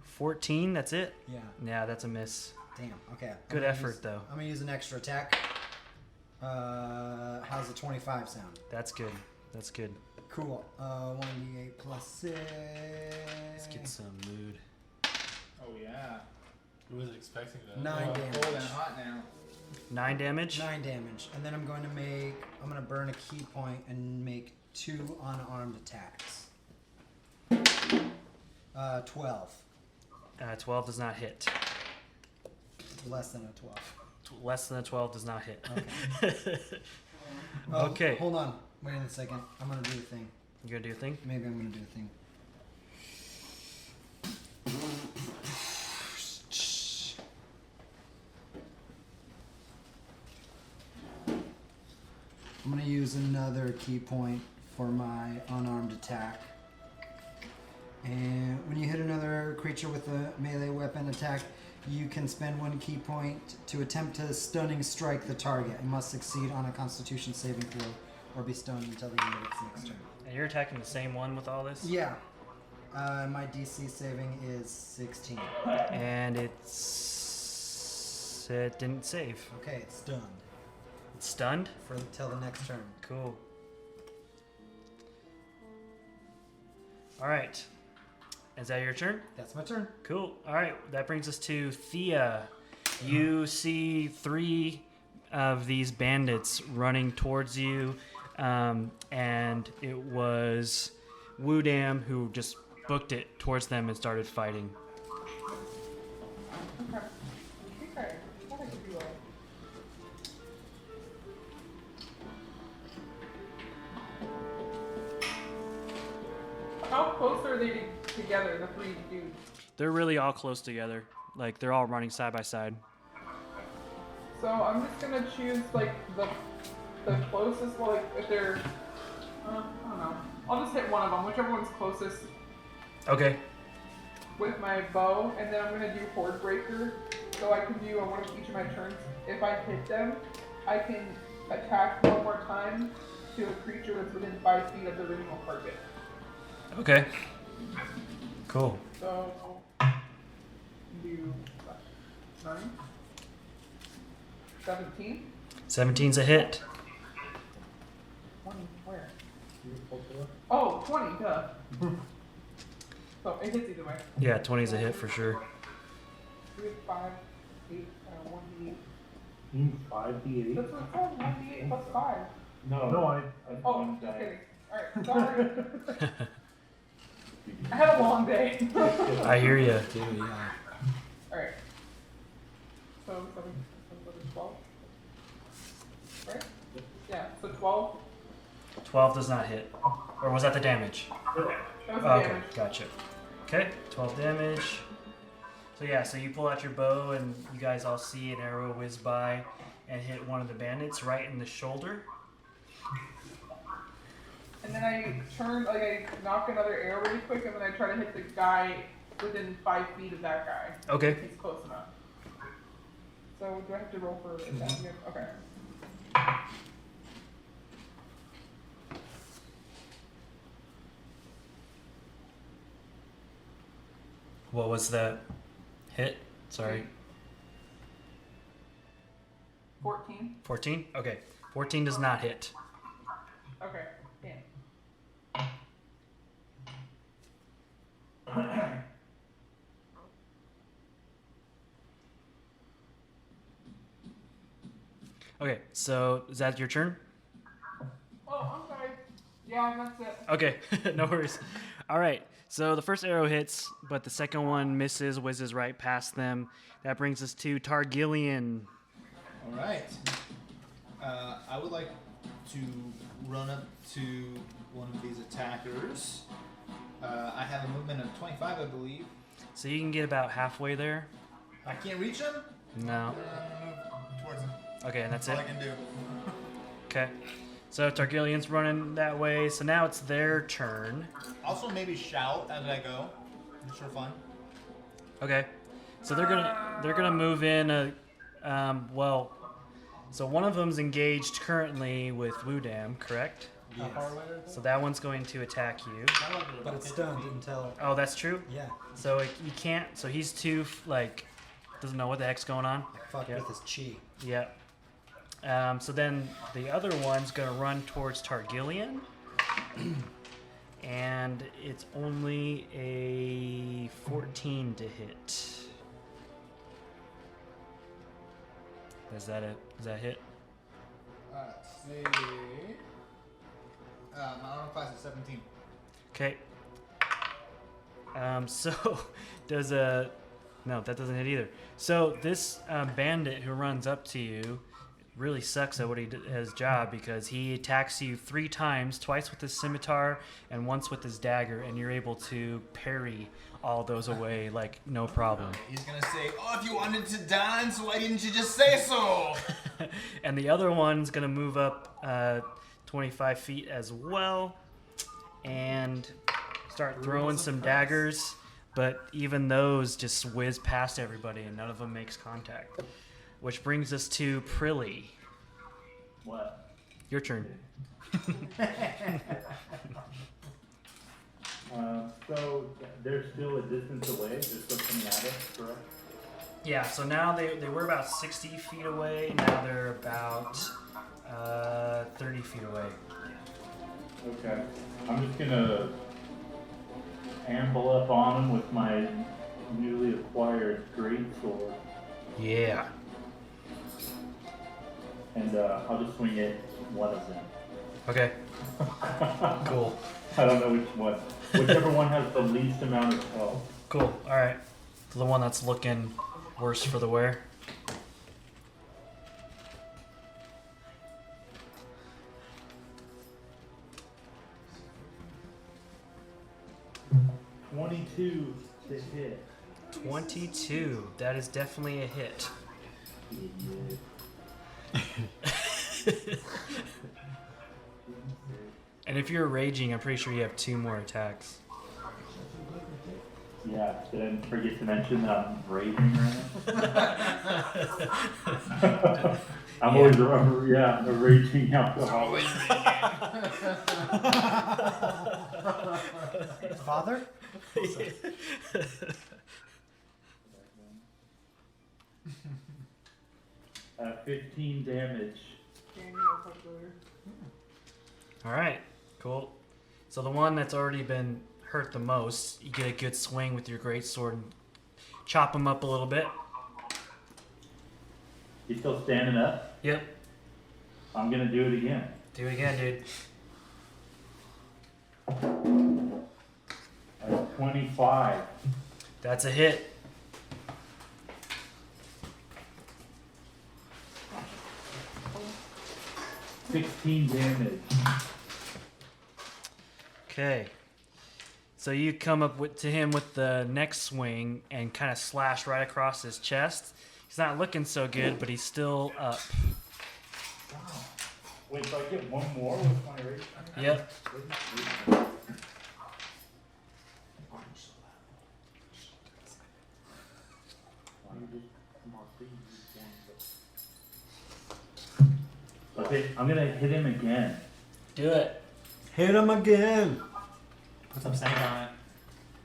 14, that's it? Yeah. Yeah, that's a miss. Damn. Okay. Good effort, though. I'm gonna use an extra attack. How's the 25 sound? That's good. That's good. Cool. 1d8 plus 6. Let's get some mood. Oh yeah. Who wasn't expecting that? 9 Cold and damage. hot now. 9 damage? 9 damage. And then I'm going to burn a key point and make 2 unarmed attacks. 12. 12 does not hit. Less than a 12. Less than a 12 does not hit. Okay. Okay. Hold on. Wait a second. I'm going to do a thing. You gonna do a thing? Maybe I'm going to do a thing. I'm going to use another key point for my unarmed attack. And when you hit another creature with a melee weapon attack, you can spend 1 key point to attempt to stunning strike the target and must succeed on a Constitution saving throw or be stunned until the end of its next turn. And you're attacking the same one with all this? Yeah. My DC saving is 16. And it didn't save. Okay, it's stunned It's stunned? for till the next turn. Cool. Alright. Is that your turn? That's my turn. Cool. Alright, that brings us to Thia. You see 3 of these bandits running towards you, and it was Woodam who just booked it towards them and started fighting. Okay. I thought I could do that. How close are they together, the 3 dudes? They're really all close together. Like, they're all running side by side. So I'm just gonna choose like the closest. Well, like if they're, I don't know. I'll just hit one of them, whichever one's closest Okay. with my bow, and then I'm gonna do Horde Breaker. So I can do on one of each of my turns. If I hit them, I can attack one more time to a creature that's within 5 feet of the original target. Okay. Cool. So do 9, 17, 17's a hit. 20. Where? Oh, 20. Duh. So it hits either way. Yeah, 20's a hit for sure. 3, 5, 8, 1d8. 5d8? That's what it says. 1d8 plus 5. No, I Oh, just kidding. Alright, sorry. I had a long day. I hear you. Alright. So 12. Right? Yeah, so 12. 12 does not hit. Or was that the damage? That was the Okay, damage. gotcha. Okay, 12 damage. So yeah, so you pull out your bow and you guys all see an arrow whiz by and hit one of the bandits right in the shoulder. And then I turn, like I knock another arrow really quick, and then I try to hit the guy within 5 feet of that guy. Okay. If he's close enough. So do I have to roll for attack again? Okay. What was that hit? Sorry. 14. 14? Okay. 14 does not hit. Okay. Damn. Okay, so is that your turn? Oh, I'm sorry. Yeah, that's it. Okay, no worries. All right, so the first arrow hits, but the second one misses, whizzes right past them. That brings us to Targillian. All right. I would like to run up to one of these attackers. I have a movement of 25, I believe. So you can get about halfway there. I can't reach him? No. Move towards him. Okay, and that's That's all it. I can do. Okay. So Targillian's running that way, so now it's their turn. Also, maybe shout as I go, just for fun. Okay. So they're gonna move in. So one of them's engaged currently with Woodam, correct? Yes. So that one's going to attack you. But it's stunned until. Oh, that's true. Yeah. So you can't. So he's too doesn't know what the heck's going on. Fucked Yep. with his chi. Yeah. So then the other one's gonna run towards Targillian, and it's only a 14 to hit. Is that a hit? Let's see. My armor class is 17. Okay. So no, that doesn't hit either. So this bandit who runs up to you really sucks at what his job, because he attacks you 3 times, twice with his scimitar and once with his dagger, and you're able to parry all those away like no problem. He's gonna say, "Oh, if you wanted to dance, why didn't you just say so?" And the other one's gonna move up 25 feet as well and start throwing some daggers, but even those just whiz past everybody and none of them makes contact. Which brings us to Prili. What? Your turn. So they're still a distance away. They're still coming at us, correct? Yeah, so now they were about 60 feet away. Now they're about 30 feet away. Okay. I'm just gonna amble up on them with my newly acquired greatsword, Yeah. and I'll just swing at one of them. Okay. Cool. I don't know which one. Whichever one has the least amount of health. Cool. All right. The one that's looking worse for the wear. $22 to hit. 22. That is definitely a hit. And if you're raging, I'm pretty sure you have 2 more attacks. Yeah, did I forget to mention that I'm raging right now? I'm always a raging alcoholic. Father? 15 damage. All right. Cool. So the one that's already been hurt the most, you get a good swing with your greatsword and chop him up a little bit. You still standing up? Yep. I'm gonna do it again. Do it again, dude. 25. That's a hit. $16 damage. Okay. So you come up to him with the next swing and kind of slash right across his chest. He's not looking so good, but he's still up. Wait, so I get one more with my rage? Yep. Okay, I'm gonna hit him again. Do it. Hit him again. Put some sand on it.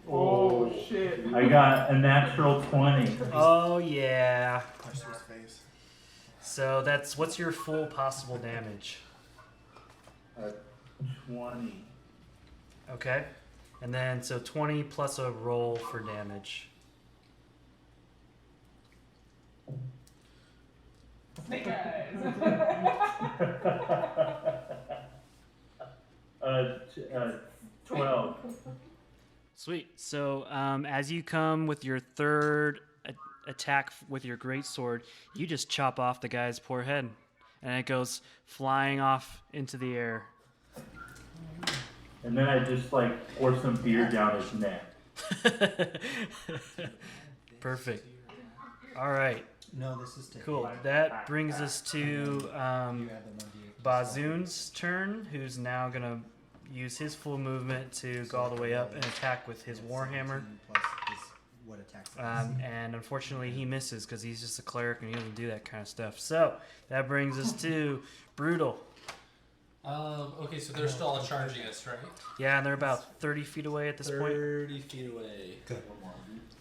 Oh shit. I got a natural 20. Oh, yeah. Punch through his face. So that's, what's your full possible damage? 20. Okay. And then, so 20 plus a roll for damage. Snake eyes. 12. Sweet. So as you come with your third attack with your greatsword, you just chop off the guy's poor head, and it goes flying off into the air. And then I just pour some beer down his neck. Perfect. All right. No, this is Cool. That brings us to Bazoon's turn, who's now going to use his full movement to go all the way up and attack with his warhammer. And unfortunately, he misses because he's just a cleric and he doesn't do that kind of stuff. So that brings us to Bruhtal. Okay, so they're still all charging us, right? Yeah, and they're about 30 feet away at this point. 30 feet away.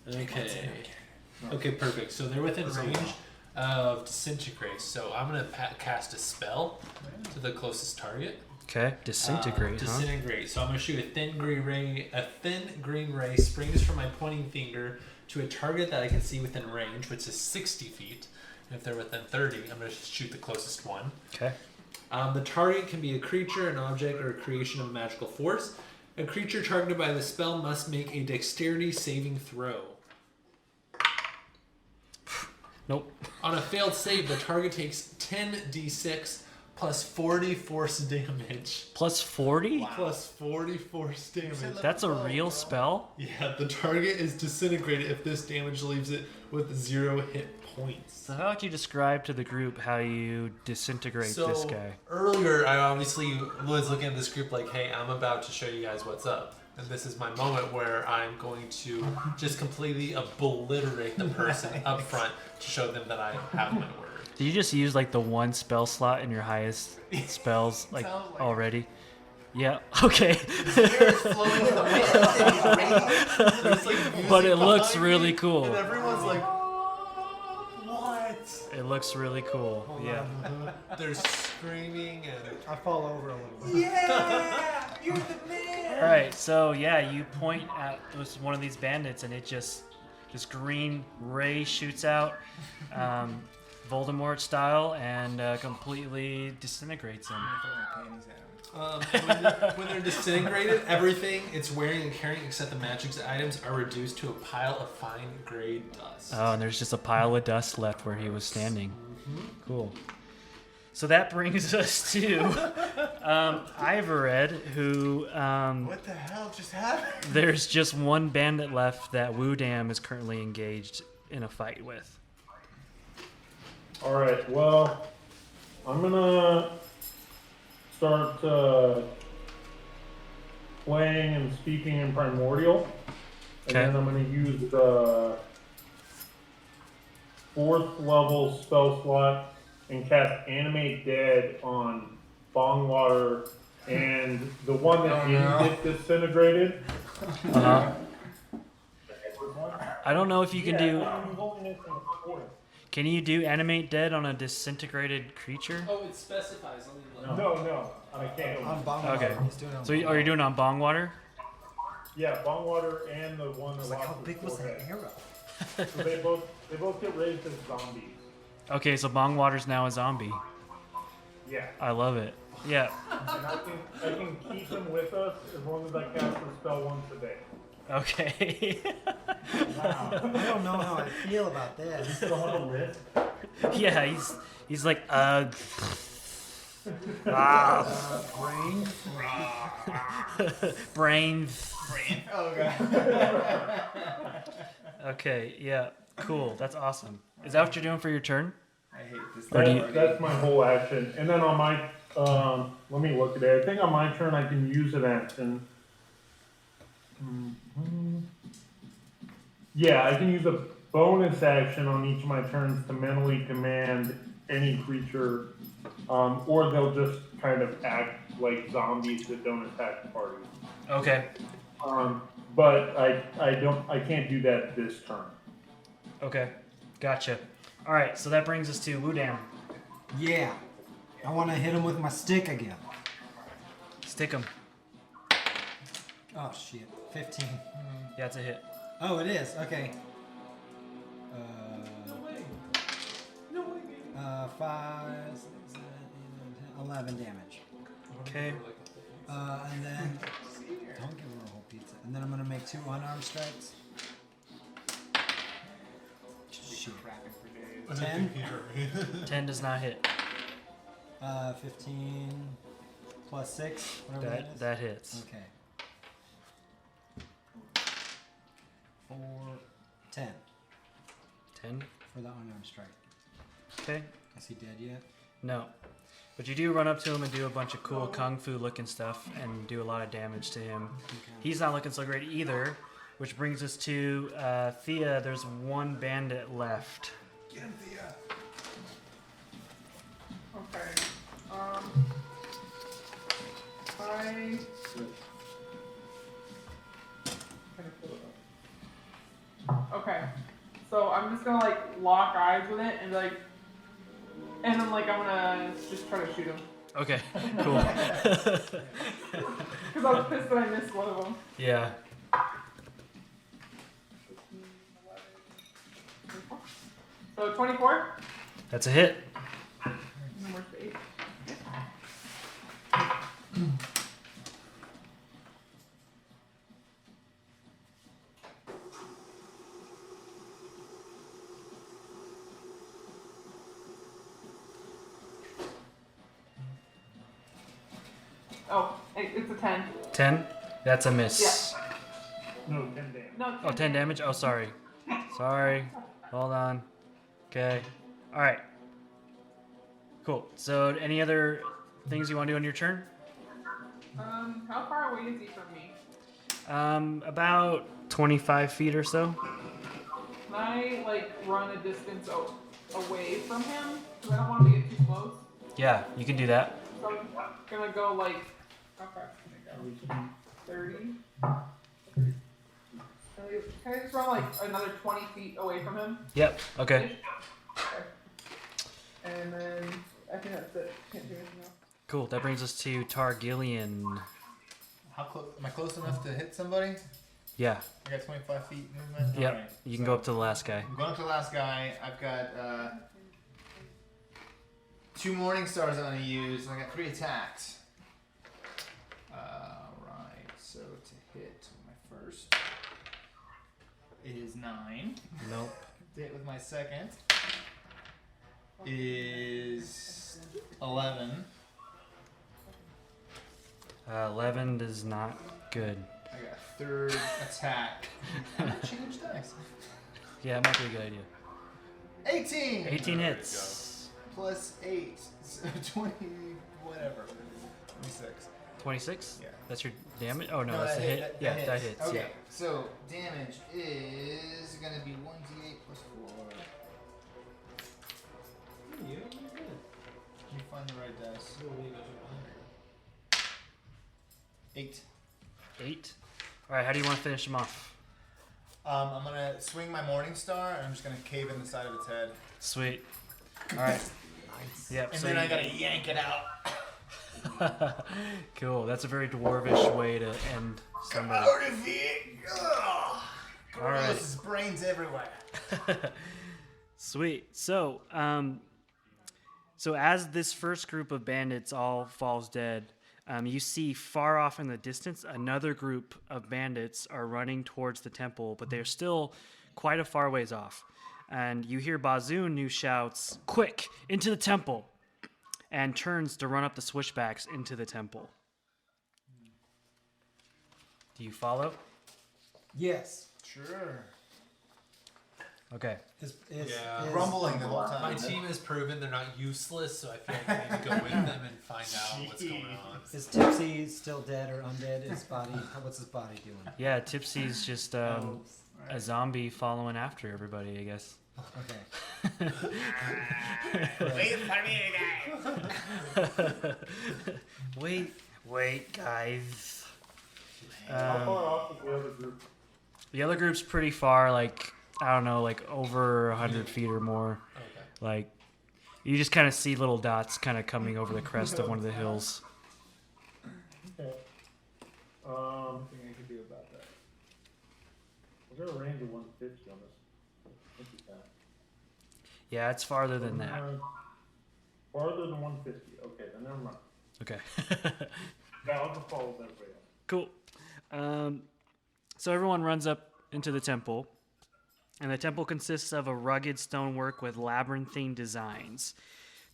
Okay. Okay, perfect. So they're within range of disintegrate. So I'm going to cast a spell to the closest target. Okay, disintegrate, Disintegrate. So I'm going to shoot a thin green ray. A thin green ray springs from my pointing finger to a target that I can see within range, which is 60 feet. And if they're within 30, I'm going to shoot the closest one. Okay. The target can be a creature, an object, or a creation of magical force. A creature targeted by the spell must make a dexterity saving throw. Nope. On a failed save, the target takes 10d6 plus 40 force damage. Plus 40? Wow. Plus 40 force damage. That's a real spell? Yeah, the target is disintegrated if this damage leaves it with 0 hit points. So how would you describe to the group how you disintegrate this guy? Earlier, I obviously was looking at this group like, hey, I'm about to show you guys what's up. And this is my moment where I'm going to just completely obliterate the person up front to show them that I have my word. Did you just use like the one spell slot in your highest spells like Sounds like it. already? Yeah. Okay. flowing in the wind. There's, like, But music it looks behind really me, cool. And everyone's like, what? It looks really cool. Yeah. They're screaming and I fall over a little bit. Yeah, you're the man. All right. So yeah, you point at one of these bandits, and it just this green ray shoots out, Voldemort style, and completely disintegrates him. when they're disintegrated, everything it's wearing and carrying except the magic items are reduced to a pile of fine gray dust. Oh, and there's just a pile of dust left where he was standing. Cool. So that brings us to Ivored, who What the hell just happened? there's just one bandit left that Woodam is currently engaged in a fight with. Alright, well, I'm gonna start playing and speaking in Primordial. And Okay. then I'm gonna use the 4th level spell slot and cast Animate Dead on Bongwater and the one that didn't get disintegrated. Uh-huh. I don't know if you can do. Can you do animate dead on a disintegrated creature? Oh, it specifies only No, I can't. On Bong Okay. Water. He's doing it on So Bong are you doing it on Bongwater? Yeah, Bongwater and the one that Water. Like, lost how his big was that forehead. arrow? So they both get raised as zombies. Okay, so Bongwater's now a zombie. Yeah. I love it. Yeah. And I can keep him with us as long as I cast the spell once a day. Okay. Wow. I don't know how I feel about this. Yeah, he's like Brain. brain. Oh god. Okay, yeah, cool. That's awesome. Is that what you're doing for your turn? I hate this. Or do you- That's my whole action. And then on my, let me look at it. I think on my turn I can use an action. Yeah, I can use a bonus action on each of my turns to mentally command any creature, or they'll just kind of act like zombies that don't attack the party. Okay. But I can't do that this turn. Okay. Gotcha. All right, so that brings us to Woodam. Yeah. I want to hit him with my stick again. Stick him. Oh shit. 15. Yeah, it's a hit. Oh, it is. Okay. 5, 6, 7, 8, 9, 10, 11 damage. Okay. And then don't give her a whole pizza. And then I'm gonna make 2 unarmed strikes. Shit. 10. 10 does not hit. 15 plus 6. Whatever that is. That hits. Okay. 4, 10 10. for the unarmed strike. Okay. Is he dead yet? No. But you do run up to him and do a bunch of cool kung fu looking stuff and do a lot of damage to him. He's not looking so great either, which brings us to Thea. There's one bandit left. Get him, Thea. Okay. Okay. So I'm just gonna like lock eyes with it and be like, and then like I'm gonna just try to shoot him. Okay, cool. Because I was pissed that I missed one of them. Yeah. So 24. That's a hit. Where's the 8? Oh, it's a 10. 10. That's a miss. No, 10 damage. No, Oh, 10 damage? Oh, sorry. Sorry. Hold on. Okay. All right. Cool. So, any other things you want to do on your turn? How far away is he from me? About 25 feet or so. Can I like run a distance away from him? I don't want to get too close. Yeah, you can do that. So I'm gonna go like, how fast can I go? 30. Can I just run like another 20 feet away from him? Yep. Okay. Okay. And then I think that's it. Can't do anything else. Cool. That brings us to Targillian. How close? Am I close enough to hit somebody? Yeah. I got 25 feet movement. Yep. Alright, You can so go up to the last guy. I'm going up to the last guy. I've got 2 morning stars I'm going to use, and I got 3 attacks. Right. So to hit my first is 9. Nope. To hit with my second is 11. 11 is not good. I got a third attack. I'm gonna change dice. Yeah, it might be a good idea. 18! 18 hits. Plus 8. So 20, whatever. 26. 26? Yeah. That's your damage? Oh, no, that's that the hit. That Yeah, that hits. Okay, Yeah. so damage is gonna be 1d8 plus 4. Let me find the right dice. 8. 8. All right, how do you want to finish him off? I'm gonna swing my morning star, and I'm just gonna cave in the side of its head. Sweet. All right. Yep. And so then I you- gotta yank it out. Cool. That's a very dwarvish way to end somebody. Out of it! Ugh. All right. Gross, brains everywhere. Sweet. So, so as this first group of bandits all falls dead, you see far off in the distance another group of bandits are running towards the temple, but they're still quite a far ways off. And you hear Bazoon who shouts, "Quick, into the temple!" and turns to run up the switchbacks into the temple. Do you follow? Yes. Sure. Okay. Is Grumbling the whole time. My team has proven they're not useless, so I feel like I need to go with them and find out what's going on. Is Tipsy still dead or undead? His body. What's his body doing? Yeah, Tipsy's just a zombie following after everybody, I guess. Okay. Wait for me, guys. Wait, guys. How far off is the other group? The other group's pretty far, like, I don't know, like over 100 feet or more. Okay. Like, you just kind of see little dots kind of coming over the crest of one of the hills. Okay. Nothing I can do about that. Is there a range of 150 on this? Look at that. Yeah, it's farther than that. Farther than 150. Okay, then never mind. Okay. Yeah, I'll just follow everybody else. Cool. So everyone runs up into the temple, and the temple consists of a rugged stonework with labyrinthine designs.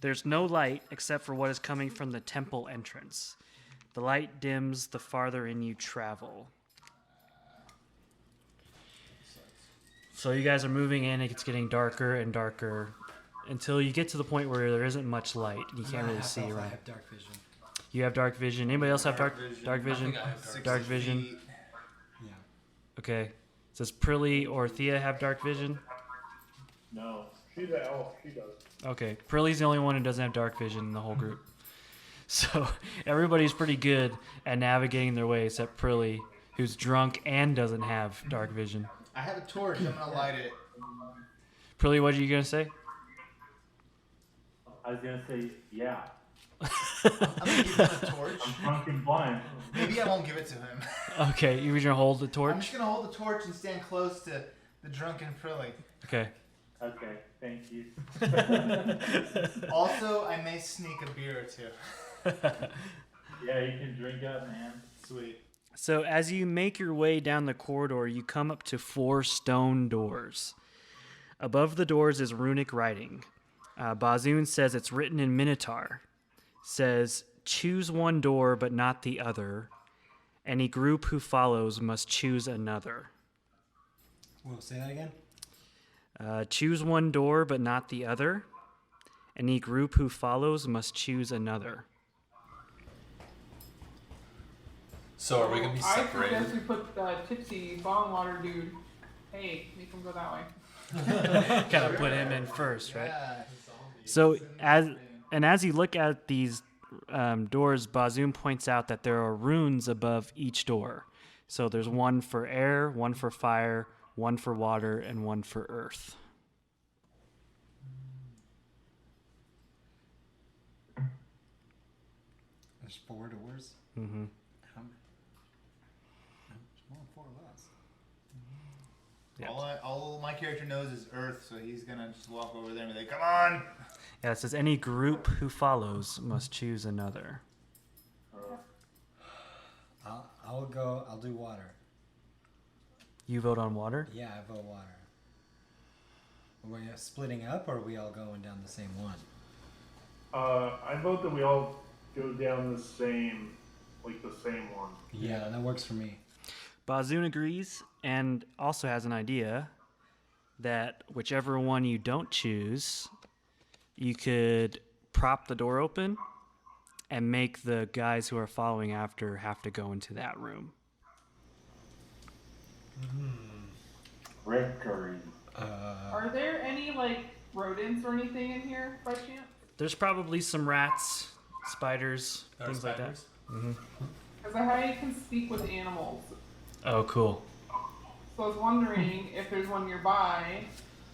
There's no light except for what is coming from the temple entrance. The light dims the farther in you travel. So you guys are moving in, it's getting darker and darker until you get to the point where there isn't much light. You can't really see I around. have dark vision. You have dark vision. Anybody else have dark vision? I have dark Dark vision. Feet. Yeah. Okay. Does Prili or Thia have dark vision? No. She's an elf. She does. Okay. Prili's the only one who doesn't have dark vision in the whole group. So everybody's pretty good at navigating their way except Prili, who's drunk and doesn't have dark vision. I have a torch. I'm gonna light it. Prili, what are you going to say? I was gonna say, yeah. I'm gonna give him a torch. I'm drunk and blind. Maybe I won't give it to him. Okay. You're going to hold the I'm torch? just gonna hold the torch and stand close to the drunken Prili. Okay. Okay, thank you. Also, I may sneak a beer or two. Yeah, you can drink up, man. Sweet. So as you make your way down the corridor, you come up to 4 stone doors. Above the doors is runic writing. Bazoon says it's written in Minotaur. Says, choose one door but not the other. Any group who follows must choose another. Whoa, say that again? Choose one door but not the other. Any group who follows must choose another. So are we gonna be I separated? suggest we put the tipsy bottom water dude. Hey, make him go that way. Kind of put him in first, right? Yeah. So as you look at these doors, Bazoom points out that there are runes above each door. So there's one for air, one for fire, one for water, and one for earth. There's 4 doors. Mm-hmm. There's more than 4 of us. Yep. All my character knows is Earth, so he's gonna just walk over there and be like, "Come on!" Yeah, it says any group who follows must choose another. I'll go. I'll do water. You vote on water? Yeah, I vote water. Are we splitting up, or are we all going down the same one? I vote that we all go down the same one. Yeah, that works for me. Bazoon agrees and also has an idea that whichever one you don't choose, you could prop the door open and make the guys who are following after have to go into that room. Rectory. Are there any like rodents or anything in here by chance? There's probably some rats, spiders, things like that. Because I can speak with animals. Oh, cool. So I was wondering if there's one nearby.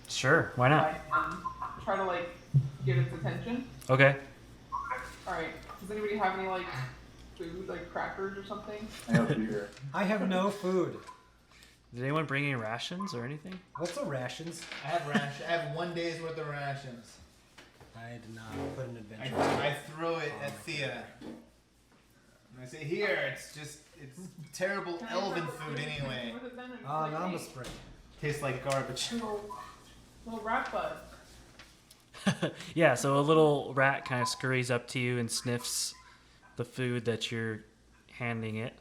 Sure, why I not? can try to like get its attention. Okay. All right. Does anybody have any like food, like crackers or something? I have beer. I have no food. Did anyone bring any rations or anything? What's the rations? I have 1 day's worth of rations. I did not put an adventure. I throw it at Thea. And I say, "Here, it's terrible elven food anyway. What is that in Oh, like, Namba hey, spray. Tastes like garbage." little rat bud. Yeah, so a little rat kind of scurries up to you and sniffs the food that you're handing it.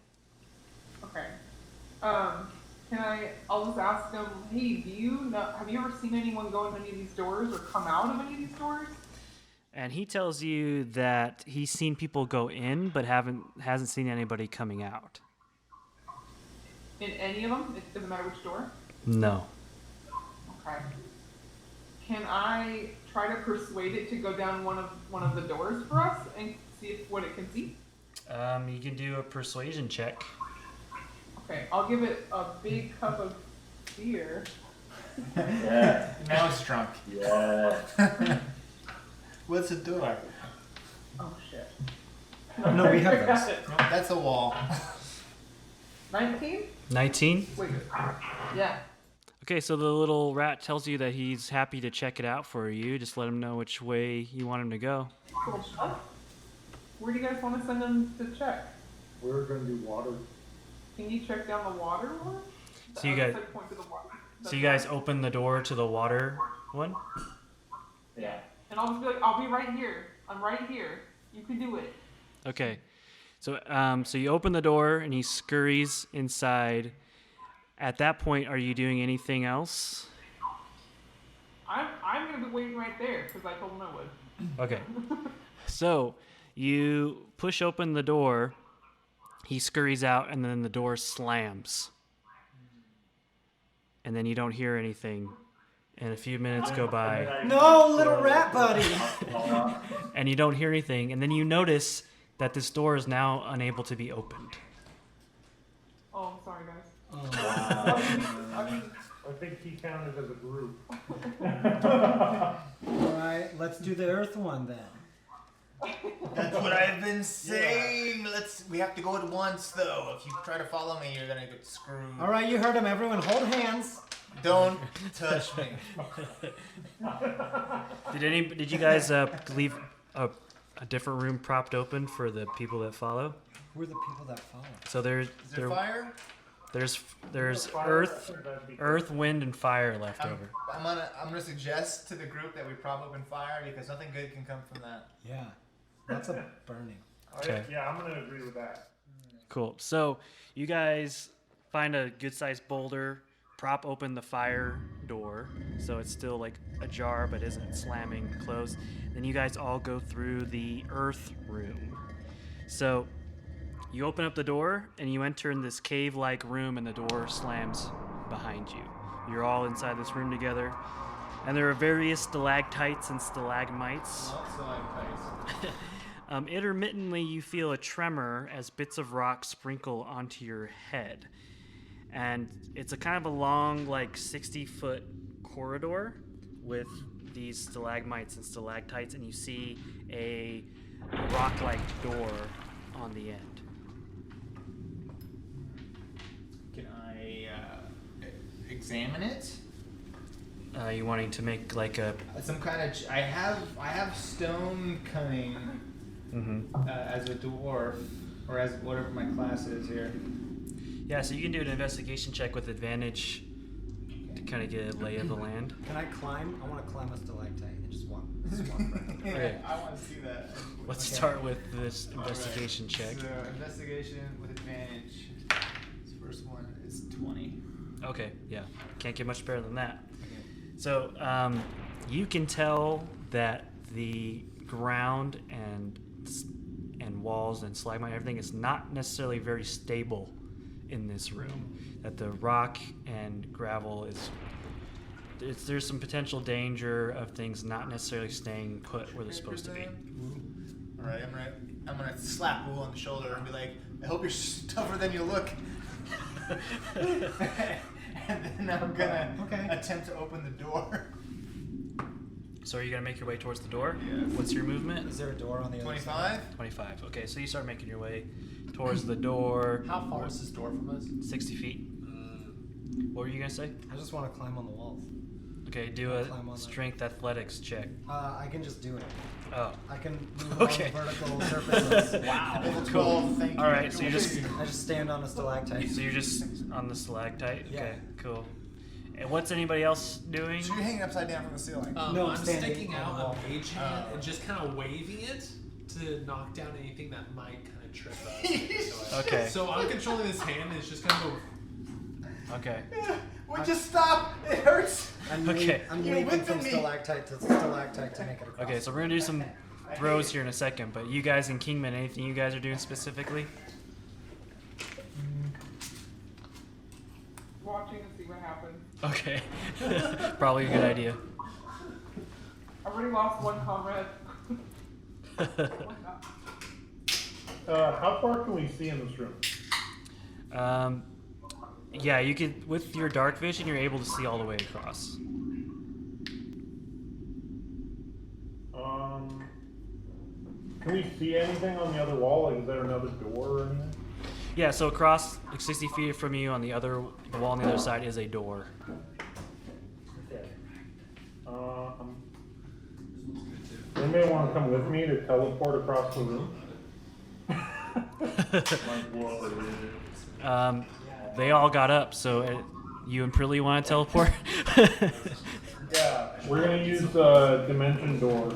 Okay. I'll just ask him, hey, have you ever seen anyone go in any of these doors or come out of any of these doors? And he tells you that he's seen people go in, but hasn't seen anybody coming out. In any of them? It doesn't matter which door? No. Okay. Can I try to persuade it to go down one of the doors for us and see what it can see? You can do a persuasion check. Okay, I'll give it a big cup of beer. Yeah. Now it's drunk. Yeah. What's the door? Oh shit. No, we have those. No, that's a wall. 19? 19? Wait. Yeah. Okay, so the little rat tells you that he's happy to check it out for you. Just let him know which way you want him to go. Cool stuff. Where do you guys want to send them to check? We're gonna do water. Can you check down the water one? So you guys- Point to the water. So you guys open the door to the water one? Yeah. And I'll just be like, I'll be right here. I'm right here. You can do it. Okay. So so you open the door and he scurries inside. At that point, are you doing anything else? I'm gonna be waiting right there because I told him I would. Okay. So you push open the door, he scurries out, and then the door slams. And then you don't hear anything. And a few minutes go by, No, little rat buddy. and you don't hear anything. And then you notice that this door is now unable to be opened. Oh, I'm sorry, guys. I think he counted as a group. All right, let's do the earth one then. That's what I've been saying. We have to go at once, though. If you try to follow me, you're gonna get screwed. All right, you heard him. Everyone, hold hands. Don't touch me. Did you guys leave a different room propped open for the people that follow? Who are the people that follow? So Is there fire? there's Fire, that'd be earth, wind, and fire left I'm over. gonna suggest to the group that we prop open fire because nothing good can come from that. Yeah, that's a burning. Okay. Yeah, I'm gonna agree with that. Cool. So you guys find a good-sized boulder, prop open the fire door, so it's still like ajar but isn't slamming closed. Then you guys all go through the earth room. So you open up the door and you enter in this cave-like room, and the door slams behind you. You're all inside this room together. And there are various stalactites and stalagmites. Intermittently, you feel a tremor as bits of rock sprinkle onto your head. And it's a kind of a long, like 60-foot corridor with these stalagmites and stalactites, and you see a rock-like door on the end. Can I examine it? You wanting to make like a... Some kind of... I have stone cunning as a dwarf, or as whatever my class is here. Yeah, so you can do an investigation check with advantage to kind of get a lay of the land. Can I climb? I want to climb a stalactite and just walk around. Okay. I want to see that. Let's start with this investigation check. So, investigation with advantage. This first one is 20. Okay, yeah. Can't get much better than that. So, you can tell that the ground and walls and stalagmite and everything is not necessarily very stable in this room. That the rock and gravel there's some potential danger of things not necessarily staying put where they're supposed to be. All right, I'm gonna slap Will on the shoulder and be like, I hope you're tougher than you look. And then I'm gonna attempt to open the door. So are you gonna make your way towards the door? Yes. What's your movement? Is there a door on the other side? 25? 25. Okay, so you start making your way towards the door. How far is this door from us? 60 feet. What were you gonna say? I just want to climb on the walls. Okay, do Climb on a strength athletics check. I can just do it. Oh. I can move Okay. on vertical surfaces. Wow. Level 12, thank you. All right, so I just stand on a stalactite. you're just on the stalactite. Yeah. Okay, cool. And what's anybody else doing? So you're hanging upside down from the ceiling. No, I'm standing sticking on the out wall. a mage hand and just kind of waving it to knock down anything that might kind of trip us. Okay. So I'm controlling this hand and it's just kind of Okay. Would you stop? It hurts. I'm Okay. I'm You're leaping whipping from me. stalactite to stalactite to make it across. Okay, so we're gonna do some throws here in a second, but you guys in Kingman, anything you guys are doing specifically? Watching and see what happens. Okay. Probably a good idea. I've already lost one comrade. How far can we see in this room? Yeah, you could, with your dark vision, you're able to see all the way across. Can we see anything on the other wall? Like, is there another door or anything? Yeah, so across like 60 feet from you on the wall on the other side is a door. Okay. Anybody want to come with me to teleport across the room? They all got up, so you and Prili want to teleport? Yeah. We're gonna use the dimension door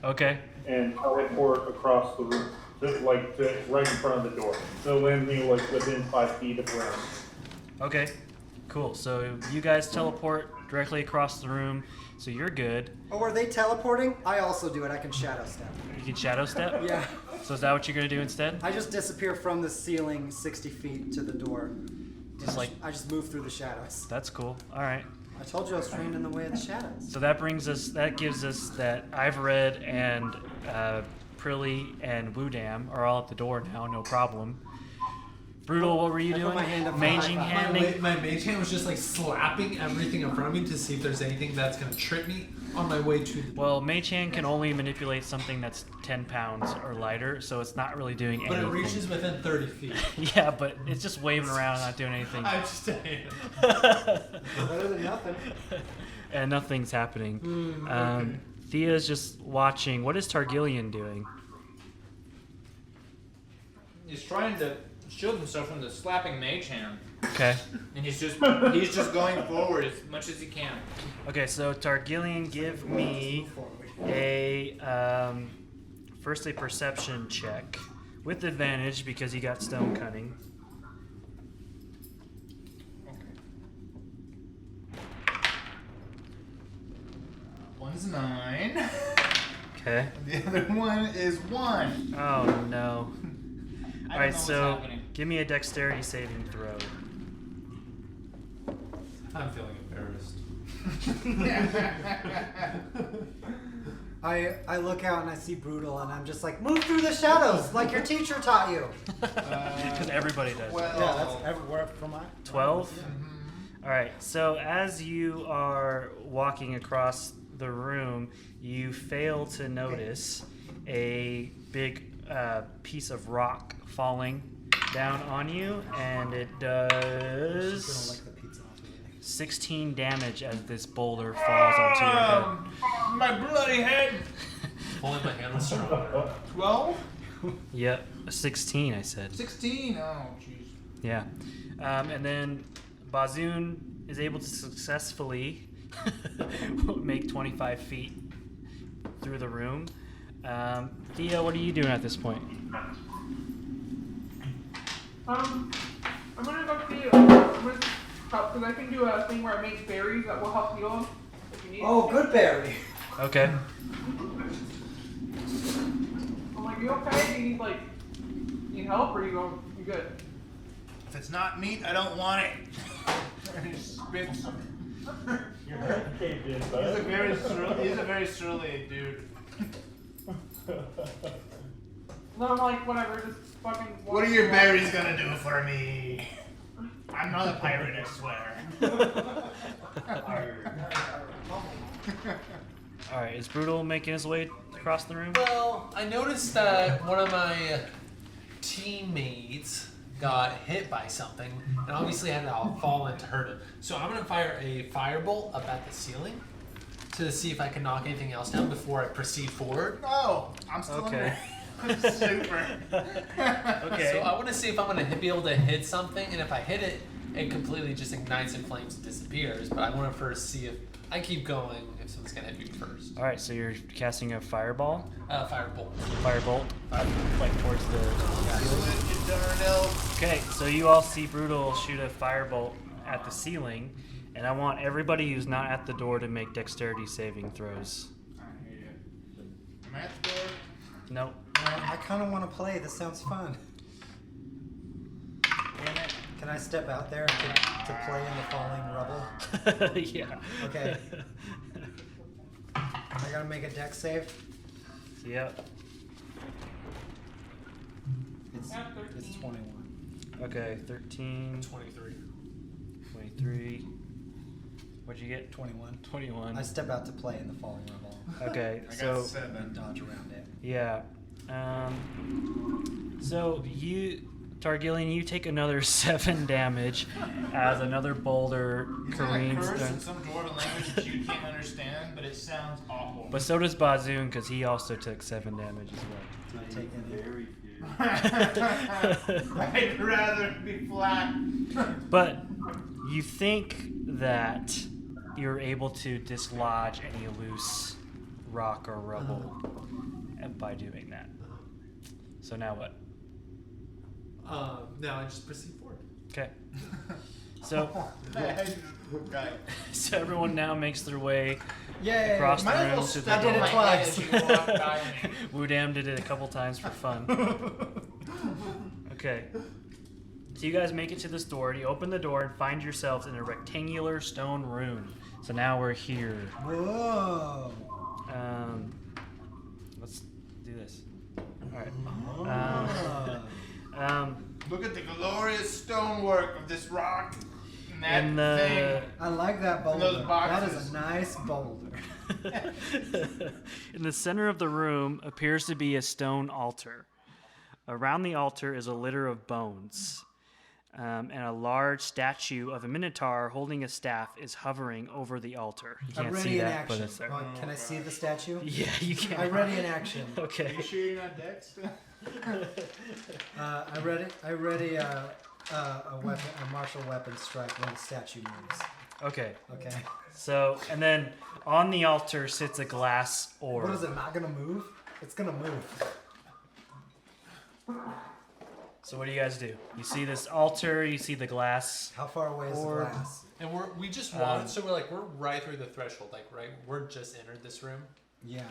Okay. and teleport across the room, just like to right in front of the door. So land me like within 5 feet of where I'm. Okay. Cool. So you guys teleport directly across the room, so you're good. Oh, are they teleporting? I also do it. I can shadow step. You can shadow step? Yeah. So is that what you're gonna do instead? I just disappear from the ceiling 60 feet to the door. Just like, I just move through the shadows. that's cool. All right. I told you I was trained in the way of the shadows. So that gives us that Ivored and Prili and Woodam are all at the door now, no problem. Brutal, what were you I put doing? my hand up for Maging high five. handing? my mage hand was just like slapping everything in front of me to see if there's anything that's gonna trip me on my way to the. Well, Mage Hand can only manipulate something that's 10 pounds or lighter, so it's not really doing But anything. it reaches within 30 feet. Yeah, but it's just waving around, not doing anything. I'm just a hand. Better than nothing. And nothing's happening. Thia's just watching. What is Targillian doing? He's trying to shield himself from the slapping mage hand, Okay. and he's just going forward as much as he can. Okay, so Targillian, give me a first a perception check with advantage because you got stone cunning. One's 9. Okay. The other one is 1. Oh no. I All right, don't know so what's happening. give me a dexterity saving throw. I'm feeling embarrassed. I look out and I see Bruhtal and I'm just like, move through the shadows like your teacher taught you. Because everybody does. Well, Yeah, that's everywhere from my 12? All right, so as you are walking across the room, you fail to notice a big piece of rock falling down on you, and it does 16 damage as this boulder falls onto your head. My bloody head. Only my hand was strong. 12? Yep, 16 I said. 16? Oh, jeez. Yeah. And then Bazoon is able to successfully make 25 feet through the room. Thea, what are you doing at this point? I'm gonna go see. I'm gonna help because I can do a thing where I make berries that will help heal if you need. Oh, good berry. Okay. I'm like, you okay? Do you need help, or you good? If it's not meat, I don't want it. He spits. Your head caved in, He's bud. a very surly dude. No, I'm like, whatever, just fucking. What are your berries gonna do for me? I'm not a pirate, I swear. All right, is Bruhtal making his way across the room? Well, I noticed that one of my teammates got hit by something, and obviously had to fall in to hurt him. So I'm gonna fire a firebolt up at the ceiling to see if I can knock anything else down before I proceed forward. Oh, I'm still Okay. Super. Okay. So I want to see if I'm gonna be able to hit something, and if I hit it, it completely just ignites in flames and disappears. But I want to first see if I keep going, if someone's gonna hit me first. All right, so you're casting a fireball, Firebolt. firebolt, like towards the Darnell. Okay, so you all see Bruhtal shoot a firebolt at the ceiling, and I want everybody who's not at the door to make dexterity saving throws. Am I at the door? Nope. I kind of want to play. This sounds fun. Damn it. Can I step out there to play in the falling rubble? Yeah. Okay. I gotta make a dex save. Yep. It's 21. Okay, 13, 23. 23. What'd you get? 21. 21. I step out to play in the falling rubble Okay, I got so 7. dodge around it. yeah. So you, Targillian, you take another 7 damage as another boulder He's gonna careens curse down. in some dwarven language that you can't understand, but it sounds awful. But so does Bazoon, because he also took 7 damage as well. Do I take any? Very good. I'd rather be flat. But you think that you're able to dislodge any loose rock or rubble by doing that. So now what? Now I just proceed forward. Okay. So, Right. so everyone now makes their way Yay! across the Might as room well to step the on door. my head as you walk by me. Wudam did it a couple times for fun. Okay. So you guys make it to this door. You open the door and find yourselves in a rectangular stone room. So now we're here. Whoa! Let's do this. All right. Oh. Look at the glorious stonework of this rock and that And the thing. I like that boulder. Those That boxes. is a nice boulder. in the center of the room appears to be a stone altar. Around the altar is a litter of bones. And a large statue of a minotaur holding a staff is hovering over the altar. You I'm can't ready see in that, action. but it's there. Oh, can I see the statue? Yeah, you can. I'm ready in action. Okay. You sure you're not Dex? I ready a martial weapon strike when the statue moves. Okay. Okay. So, and then on the altar sits a glass orb. What is it? Not gonna move? It's gonna move. So what do you guys do? You see this altar, you see the glass. How far away is the Orb. glass? And we just wanted, so we're right through the threshold, we're just entered this room. Yeah.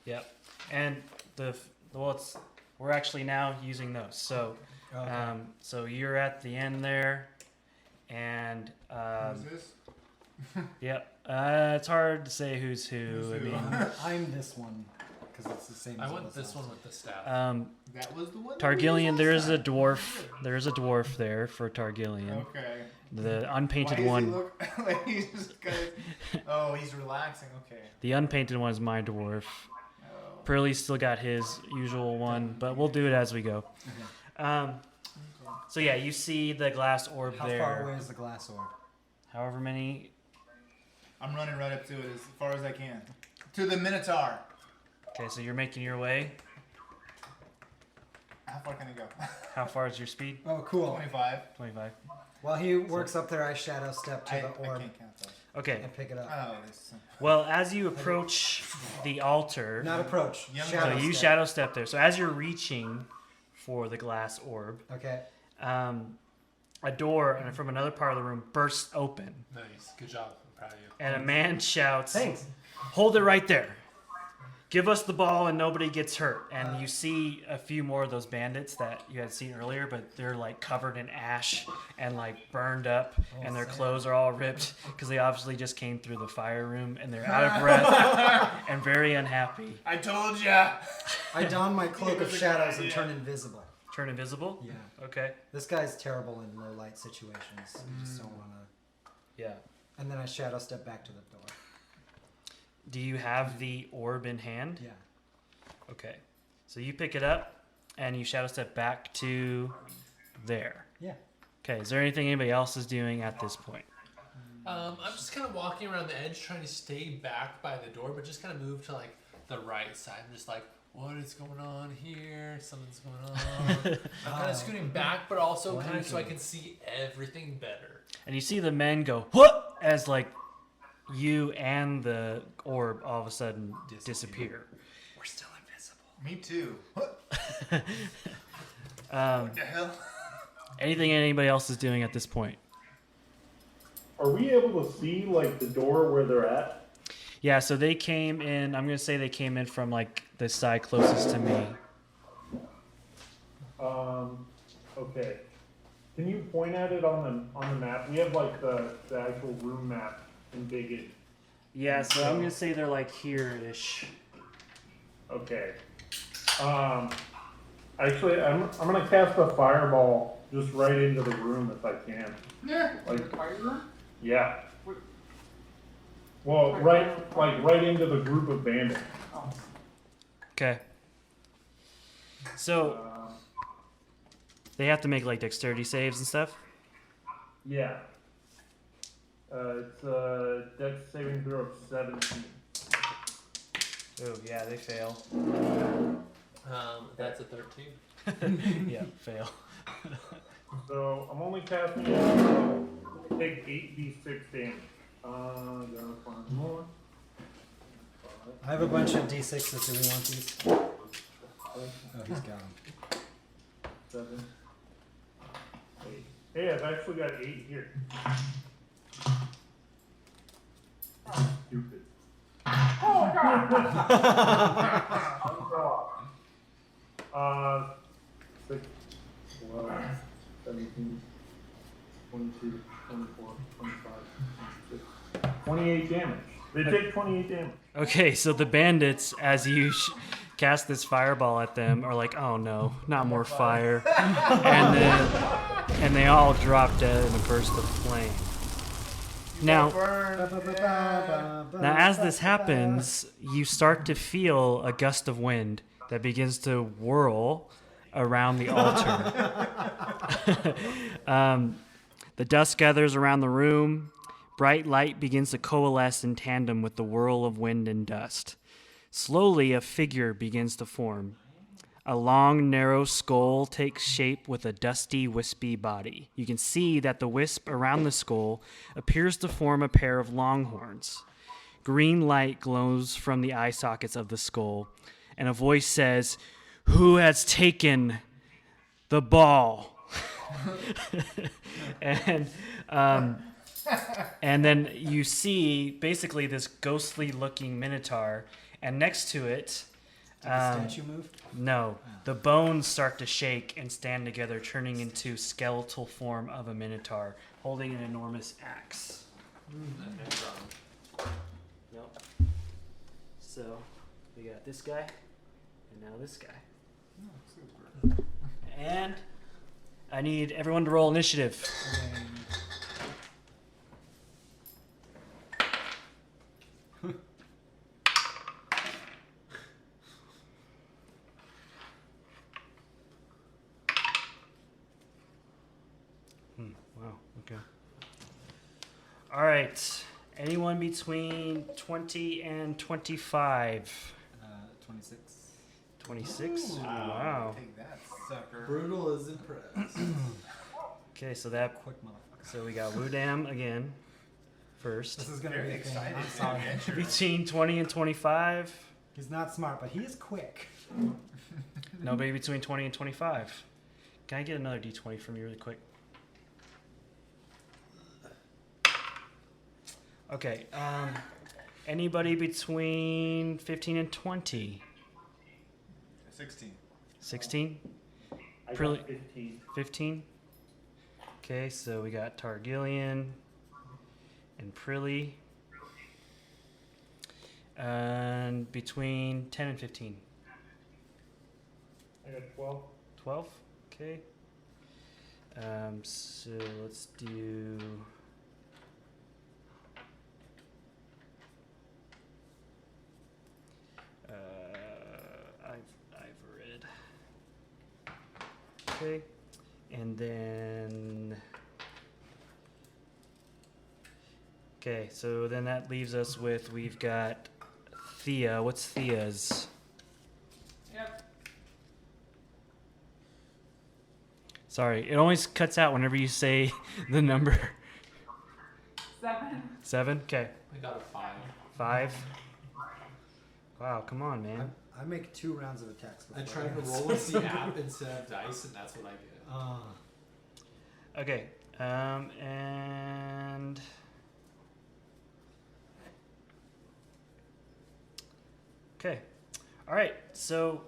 Yep. And we're actually now using those. So, Okay. so you're at the end there, and Who's this? Yep. It's hard to say who's who. I mean, I'm this one because it's the same. I as want us this last one time. with the staff. That was the one. Targillian, there is a dwarf. There is a dwarf there for Targillian. Okay. The unpainted Why does one. he look like he's just oh, he's relaxing. Okay. The unpainted one is my dwarf. Oh. Prili's still got his usual one, but we'll do it as we go. So yeah, you see the glass orb How there. far away is the glass orb? However many. I'm running right up to it as far as I can. To the minotaur. Okay, so you're making your way. How far can I go? How far is your speed? Oh, cool. 25. 25. While he works up there, I shadow step to I the orb can't count those. Okay. and pick it up. Oh, this. Well, as you approach the altar, Not approach. Young so Shadow you step. shadow step there. So as you're reaching for the glass orb, Okay. a door from another part of the room bursts open, Nice. Good job. I'm proud of you. and a man shouts, Thanks. "Hold it right there. Give us the ball and nobody gets hurt." And you see a few more of those bandits that you had seen earlier, but they're like covered in ash and like burned up, and their clothes are all ripped because they obviously just came through the fire room and they're out of breath and very unhappy. I told ya. I don my cloak of shadows and turn invisible. Turn invisible? Yeah. Okay. This guy's terrible in low light situations. You just don't want to. Yeah. And then I shadow step back to the door. Do you have the orb in hand? Yeah. Okay. So you pick it up and you shadow step back to there. Yeah. Okay. Is there anything anybody else is doing at this point? I'm just kind of walking around the edge, trying to stay back by the door, but just kind of move to like the right side. I'm just like, what is going on here? Something's going on. I'm kind of scooting back, but also kind of so I can see everything better. And you see the men go, "What?" as like you and the orb all of a sudden disappear. We're still invisible. Me too. What Um, the hell? anything anybody else is doing at this point? Are we able to see like the door where they're at? Yeah, so they came in. I'm gonna say they came in from like the side closest to me. Okay. Can you point at it on the map? We have like the actual room map in big. Yeah, so I'm gonna say they're like here-ish. Okay. Actually, I'm gonna cast a fireball just right into the room if I can. Yeah. Like, Fire room? yeah. Well, right into the group of bandits. Okay. So they have to make like dexterity saves and stuff. Yeah. It's a dex saving throw of 17. Oh yeah, they fail. That's a 13. Yeah, fail. So I'm only casting it. Take 8d6 damage. Gotta find more. I have a bunch of d6s. Do we want these? Oh, he's got them. 7, 8. Hey, I've actually got 8 here. Stupid. Oh god! 6, 12, 17, 22, 24, 25, 26, 28 damage. They take 28 damage. Okay, so the bandits, as you cast this fireball at them, are like, "Oh no, not more fire!" and they all drop dead in a burst of flame. Now, as this happens, you start to feel a gust of wind that begins to whirl around the altar. The dust gathers around the room. Bright light begins to coalesce in tandem with the whirl of wind and dust. Slowly, a figure begins to form. A long, narrow skull takes shape with a dusty, wispy body. You can see that the wisp around the skull appears to form a pair of long horns. Green light glows from the eye sockets of the skull, and a voice says, "Who has taken the ball?" And then you see basically this ghostly-looking minotaur, and next to it, Did the statue move? no, the bones start to shake and stand together, turning into skeletal form of a minotaur holding an enormous axe. Nope. So we got this guy, and now this guy. And I need everyone to roll initiative. Wow, okay. All right. Anyone between 20 and 25? 26. 26? Wow. Take that, sucker. Brutal is impressed. Okay, so that. Quick motherfucker. So we got Woodam again first. This is gonna Very be a thing. excited. I'm sorry. Adventure. Between 20 and 25. He's not smart, but he is quick. Nobody between 20 and 25. Can I get another d20 from you really quick? Okay. Anybody between 15 and 20? 16. 16? I Prili- got 15. 15? Okay, so we got Targillian and Prili. And between 10 and 15? I got 12. 12? Okay. So let's do... Ivored. Okay. And then... Okay, so then that leaves us with, we've got Thia. What's Thia's? Yep. Sorry, it always cuts out whenever you say the number. 7. 7? Okay. I got a 5. 5? Wow, come on, man. I make 2 rounds of attacks. I before tried to answer roll with the something. app instead of dice, and that's what I get. Okay, and... Okay. All right, so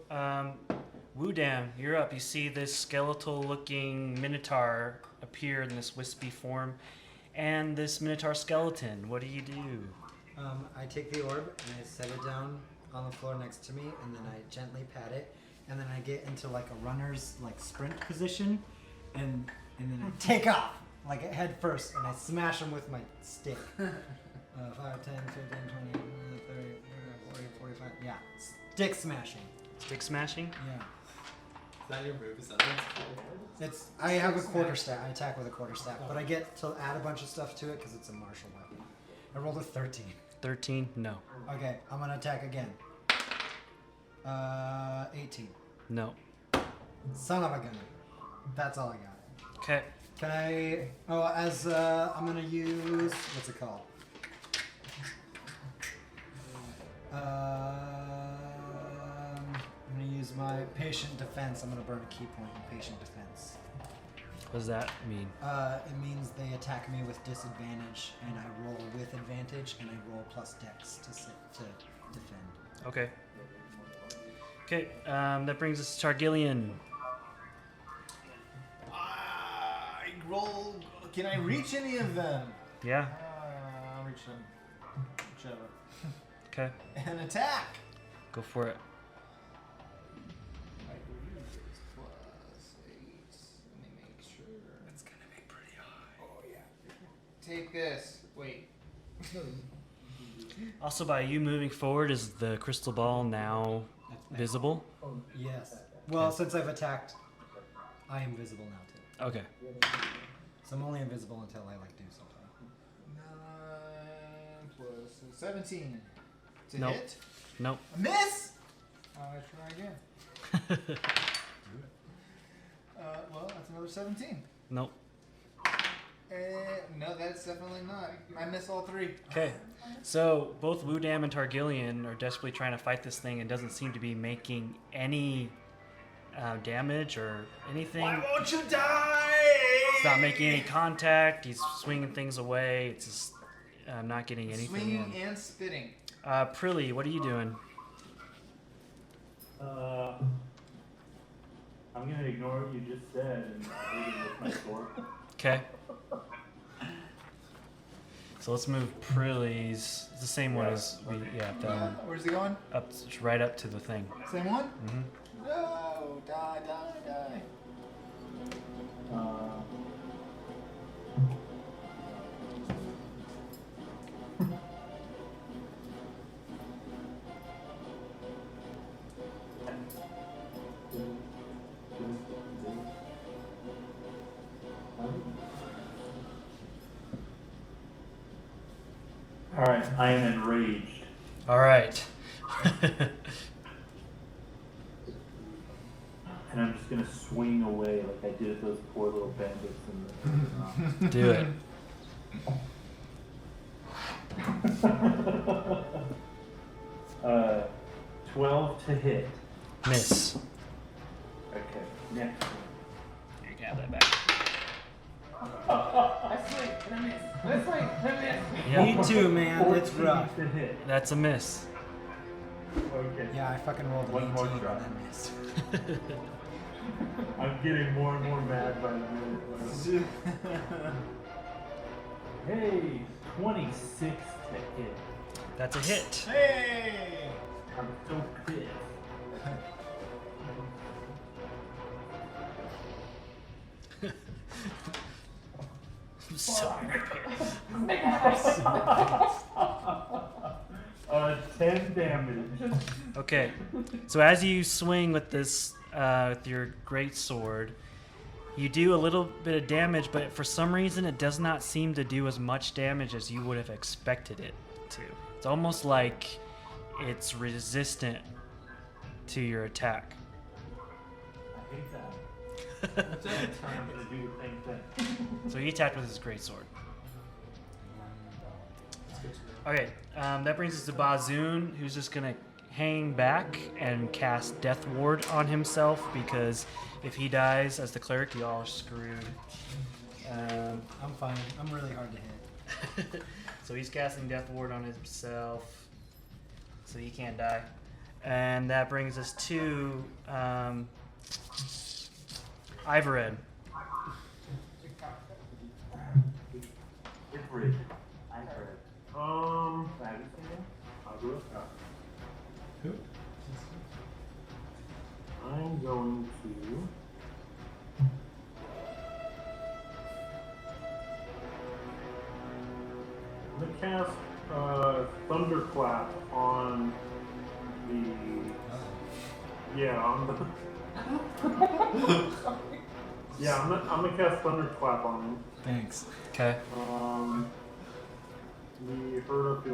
Woodam, you're up. You see this skeletal-looking minotaur appear in this wispy form, and this minotaur skeleton. What do you do? I take the orb and I set it down on the floor next to me, and then I gently pat it, and then I get into like a runner's like sprint position, and then I take off like head first, and I smash him with my stick. 5, 10, 15, 20, 30, 40, 45. Yeah, stick smashing. Stick smashing? Yeah. Is that your move? Is that It's. I have a quarterstaff. I attack with a quarterstaff, but I get to add a bunch of stuff to it because it's a martial weapon. I rolled a 13. 13? No. Okay, I'm gonna attack again. 18. No. Son of a gun. That's all I got. Okay. Can I? Oh, as I'm gonna use. What's it called? I'm gonna use my patient defense. I'm gonna burn a key point in patient defense. What does that mean? It means they attack me with disadvantage, and I roll with advantage, and I roll plus dex to defend. Okay. Okay, that brings us to Targillian. I roll. Can I reach any of them? Yeah? I'll reach them. Whichever. Okay. And attack. Go for it. I believe it's +8. Let me make sure. It's gonna be pretty high. Oh yeah. Take this. Wait. Also, by you moving forward, is the crystal ball now visible? Yes. Well, since I've attacked, I am visible now too. Okay. So I'm only invisible until I like do something. 9 plus 17. To Nope. hit. Nope. A miss. I'll try again. Well, that's another 17. Nope. No, that's definitely not. I miss all 3. Okay. So both Woodam and Targillian are desperately trying to fight this thing and doesn't seem to be making any damage or anything. Why won't you die? It's not making any contact. He's swinging things away. It's just not getting anything Swinging in. and spitting. Prili, what are you doing? I'm gonna ignore what you just said and read it with my sword. Okay. So let's move Prili's. It's the same one as we. Yeah, that one. Where's he going? Up, right up to the thing. Same one? Mm-hmm. No, die. All right, I am enraged. All right. And I'm just gonna swing away like I did those poor little bandits in the. Do it. 12 to hit. Miss. Okay, next. You can have that back. I swing and I miss. I swing and I miss. Yeah. Me too, man. It's rough. To hit. That's a miss. Okay. Yeah, I fucking rolled an One 18 more and try. I missed. I'm getting more and more mad by the minute. Hey, 26 to hit. That's a hit. Hey! I'm so pissed. So 10 damage. okay. So as you swing with this, with your great sword, you do a little bit of damage, but for some reason it does not seem to do as much damage as you would have expected it to. It's almost like it's resistant to your attack. I hate that. I'm gonna do the same thing. So he attacked with his greatsword. Okay, that brings us to Bazoon, who's just gonna hang back and cast Death Ward on himself, because if he dies as the cleric, you all are screwed. I'm fine. I'm really hard to hit. So he's casting Death Ward on himself, so he can't die. And that brings us to Ivored. It's rigged. I heard it. Um, Have you seen it? I'll do it. Who? I'm going to. I'm gonna cast Thunderclap on the. Yeah, on the. Yeah, I'm gonna cast Thunderclap on him. Thanks. Okay. We heard up to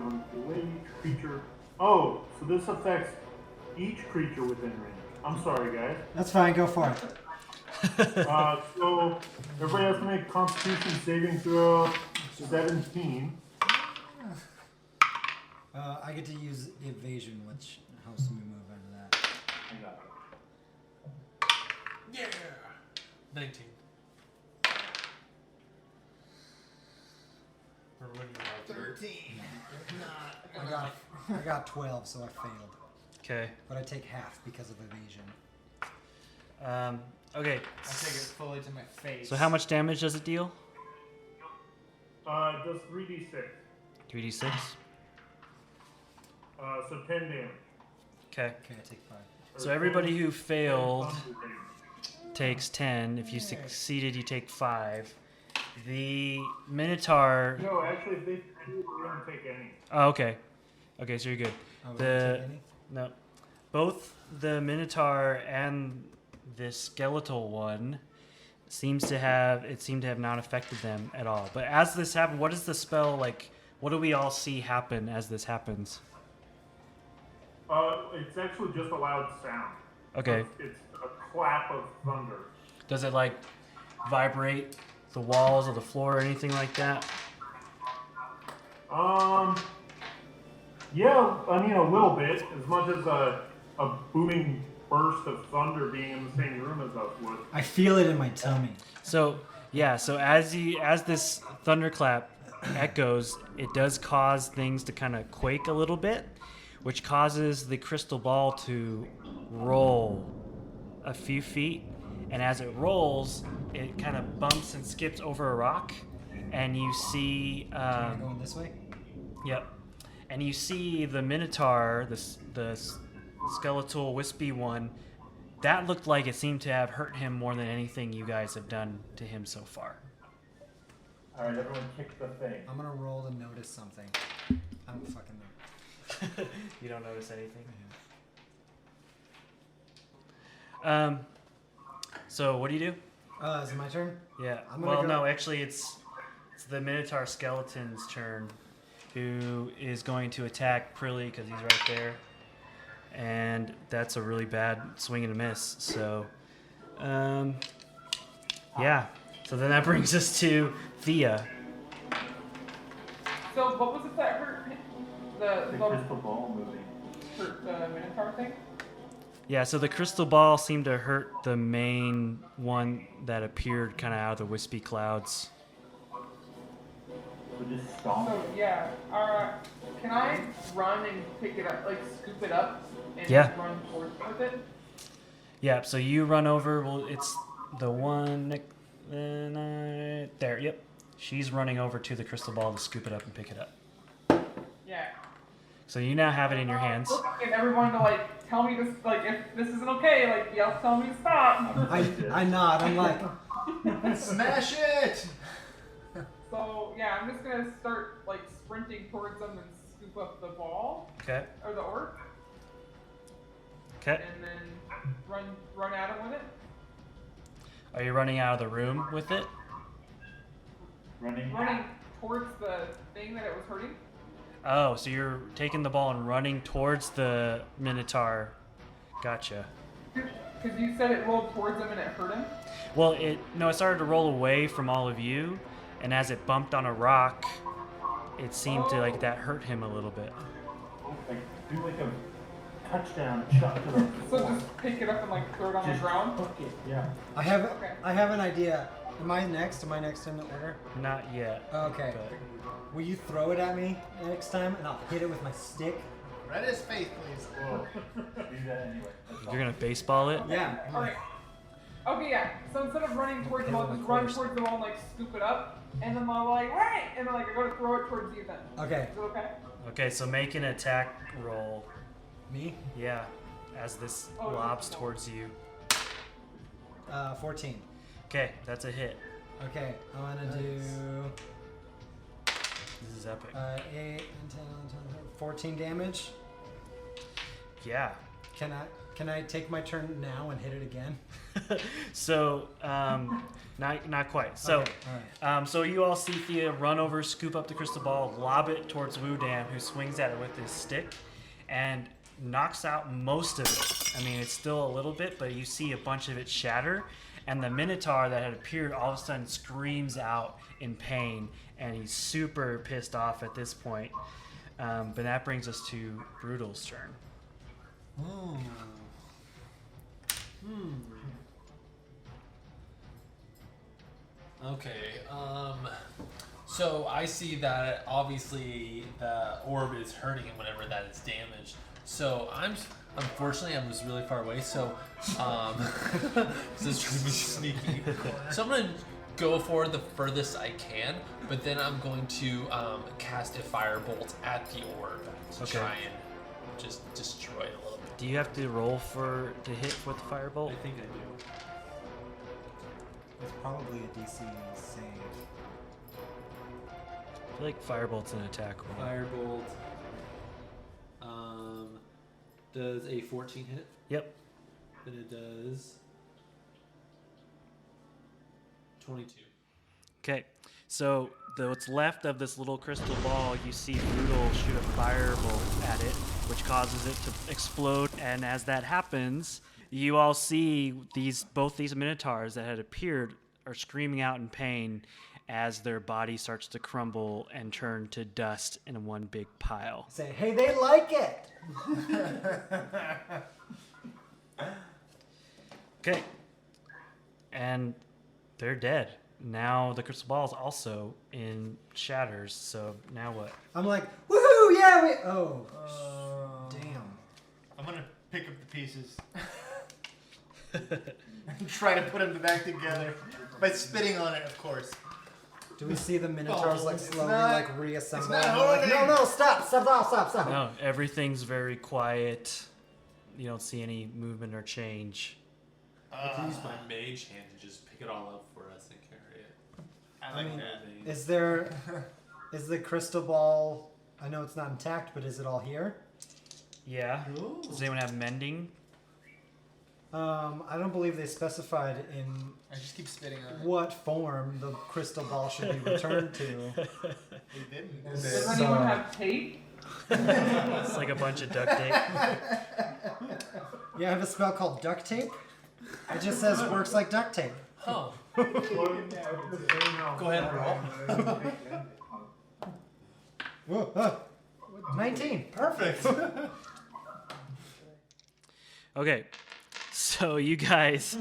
each creature. Oh, so this affects each creature within range. I'm sorry, guys. That's fine. Go for it. So everybody has to make Constitution saving throw 17. I get to use evasion, which helps me move out of that. I got it. Yeah. 19. Or what do you have? 13. I got 12, so I failed. Okay. But I take half because of evasion. Okay. I take it fully to my face. So how much damage does it deal? It does 3d6. 3d6. So 10 damage. Okay. Okay, I take 5. So everybody who failed thunder damage. takes 10. If you succeeded, you take 5. The Minotaur. No, actually, if they do, we don't take any. Oh, okay. Okay, so you're good. Oh, we don't The take any? no, both the Minotaur and this skeletal one seemed to have not affected them at all. But as this happened, what is the spell like? What do we all see happen as this happens? It's actually just a loud sound. Okay. It's a clap of thunder. Does it like vibrate the walls or the floor or anything like that? Yeah, I mean a little bit. As much as a booming burst of thunder being in the same room as us would. I feel it in my tummy. So yeah, so as this thunderclap echoes, it does cause things to kind of quake a little bit, which causes the crystal ball to roll a few feet, and as it rolls, it kind of bumps and skips over a rock and you see. Going this way? Yep. And you see the minotaur, the skeletal, wispy one. That looked like it seemed to have hurt him more than anything you guys have done to him so far. All right, everyone, kick the thing. I'm gonna roll to notice something. I don't fucking know. You don't notice anything? So what do you do? Is it my turn? Yeah. I'm gonna Well, go- no, actually, it's the Minotaur skeleton's turn, who is going to attack Prili because he's right there, and that's a really bad swing and a miss. So, yeah. So then that brings us to Thea. So what was it that hurt The crystal ball movie. hurt the Minotaur thing? Yeah, so the crystal ball seemed to hurt the main one that appeared kind of out of the wispy clouds. We just stomp. So yeah, can I run and pick it up, like scoop it up and Yeah. run towards with it? Yeah, so you run over. Well, it's the one there. Yep, she's running over to the crystal ball to scoop it up and pick it up. Yeah. So you now have it in your hands. And everyone to like tell me this, like if this isn't okay, like yell, tell me to stop. I nod. I'm like, Smash it! So yeah, I'm just gonna start like sprinting towards them and scoop up the ball Okay. or the orc, Okay. and then run at him with it. Are you running out of the room with it? Running. Running towards the thing that it was hurting. Oh, so you're taking the ball and running towards the Minotaur. Gotcha. Because you said it rolled towards him and it hurt him. Well, it started to roll away from all of you, and as it bumped on a rock, it seemed to like that hurt him a little bit. Like, do like a touchdown chuck to the So floor. just pick it up and like throw it on the Just ground. hook it, yeah. I have Okay. an idea. Am I next? Am I next in the order? Not yet. Okay. But Will you throw it at me next time, and I'll hit it with my stick? Right at his face, please. Whoa. Do that anyway. That's all. you're gonna baseball it? Yeah. Alright. Okay, yeah. So instead of running towards the wall, just run towards the wall and like scoop it up, and then I'll like, hey! And then like I go to throw it towards you then. Okay. Is it okay? Okay, so make an attack roll. Me? Yeah, as this Oh, lobs no. towards you. 14. Okay, that's a hit. Okay, I'm gonna do This is epic. 8 and 10, 14 damage. Yeah. Can I take my turn now and hit it again? So, not quite. So, Okay, all right. so you all see Thea run over, scoop up the crystal ball, lob it towards Wudam, who swings at it with his stick, and knocks out most of it. I mean, it's still a little bit, but you see a bunch of it shatter, and the Minotaur that had appeared all of a sudden screams out in pain, and he's super pissed off at this point. But that brings us to Brutal's turn. Okay, so I see that obviously the orb is hurting him whenever that is damaged. So unfortunately I was really far away, so this is trying to be sneaky. So I'm gonna go for the furthest I can, but then I'm going to cast a firebolt at the orb to Okay. try and just destroy it a little bit. Do you have to roll to hit with the firebolt? I think I do. It's probably a DC save. I feel like firebolt's an attack roll. Firebolt does a 14 hit? Yep. Then it does 22. Okay, so what's left of this little crystal ball, you see Brutal shoot a firebolt at it, which causes it to explode. And as that happens, you all see both these minotaurs that had appeared are screaming out in pain as their body starts to crumble and turn to dust in one big pile. Say, hey, they like it. Okay, and they're dead. Now the crystal ball is also in shatters. So now what? I'm like, woohoo, yeah, we. Oh, damn. I'm gonna pick up the pieces. and try to put them back together by spitting on it, of course. Do we see the minotaurs like slowly not- like reassemble? it's not And we're like, holding. no, stop. No, everything's very quiet. You don't see any movement or change. I can use my mage hand to just pick it all up for us and carry it. I I like mean, that. is the crystal ball? I know it's not intact, but is it all here? Yeah. Does anyone have mending? I don't believe they specified in I just keep spitting on it. what form the crystal ball should be returned to. They didn't. Does So- anyone have tape? It's like a bunch of duct tape. Yeah, I have a spell called duct tape. It just says works like duct tape. Oh. Go Go ahead and roll. Whoa, 19. Perfect. Okay, so you guys,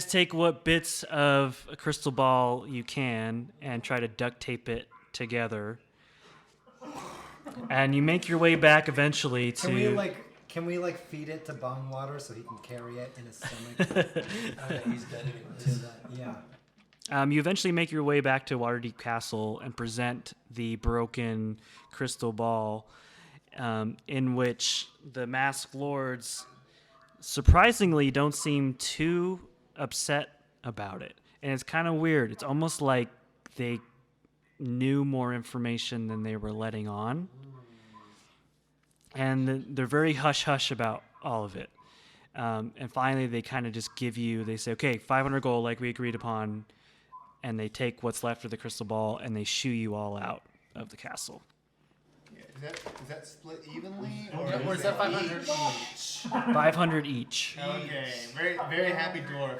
take what bits of a crystal ball you can and try to duct tape it together, and you make your way back eventually to. Can we feed it to bong water so he can carry it in his stomach? He's dead anyways. Yeah. You eventually make your way back to Waterdeep Castle and present the broken crystal ball, in which the masked lords surprisingly don't seem too upset about it. And it's kind of weird. It's almost like they knew more information than they were letting on. And they're very hush-hush about all of it. And finally, they kind of just they say, okay, 500 gold like we agreed upon. And they take what's left of the crystal ball and they shoo you all out of the castle. Yeah, is that split evenly? Or Or is that 500 each? 500 each. Okay, very very happy dwarf.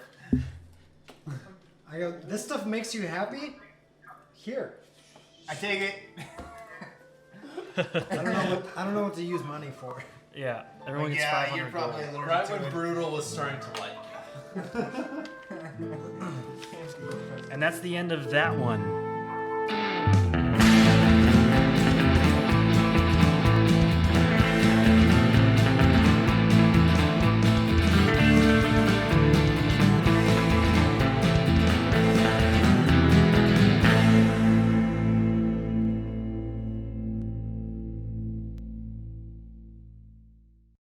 I go, this stuff makes you happy? Here. I take it. I don't know what to use money for. Yeah, everyone gets Yeah, 500 you're probably gold. allergic Right to when it. Bruhtal was starting to like you. And that's the end of that one.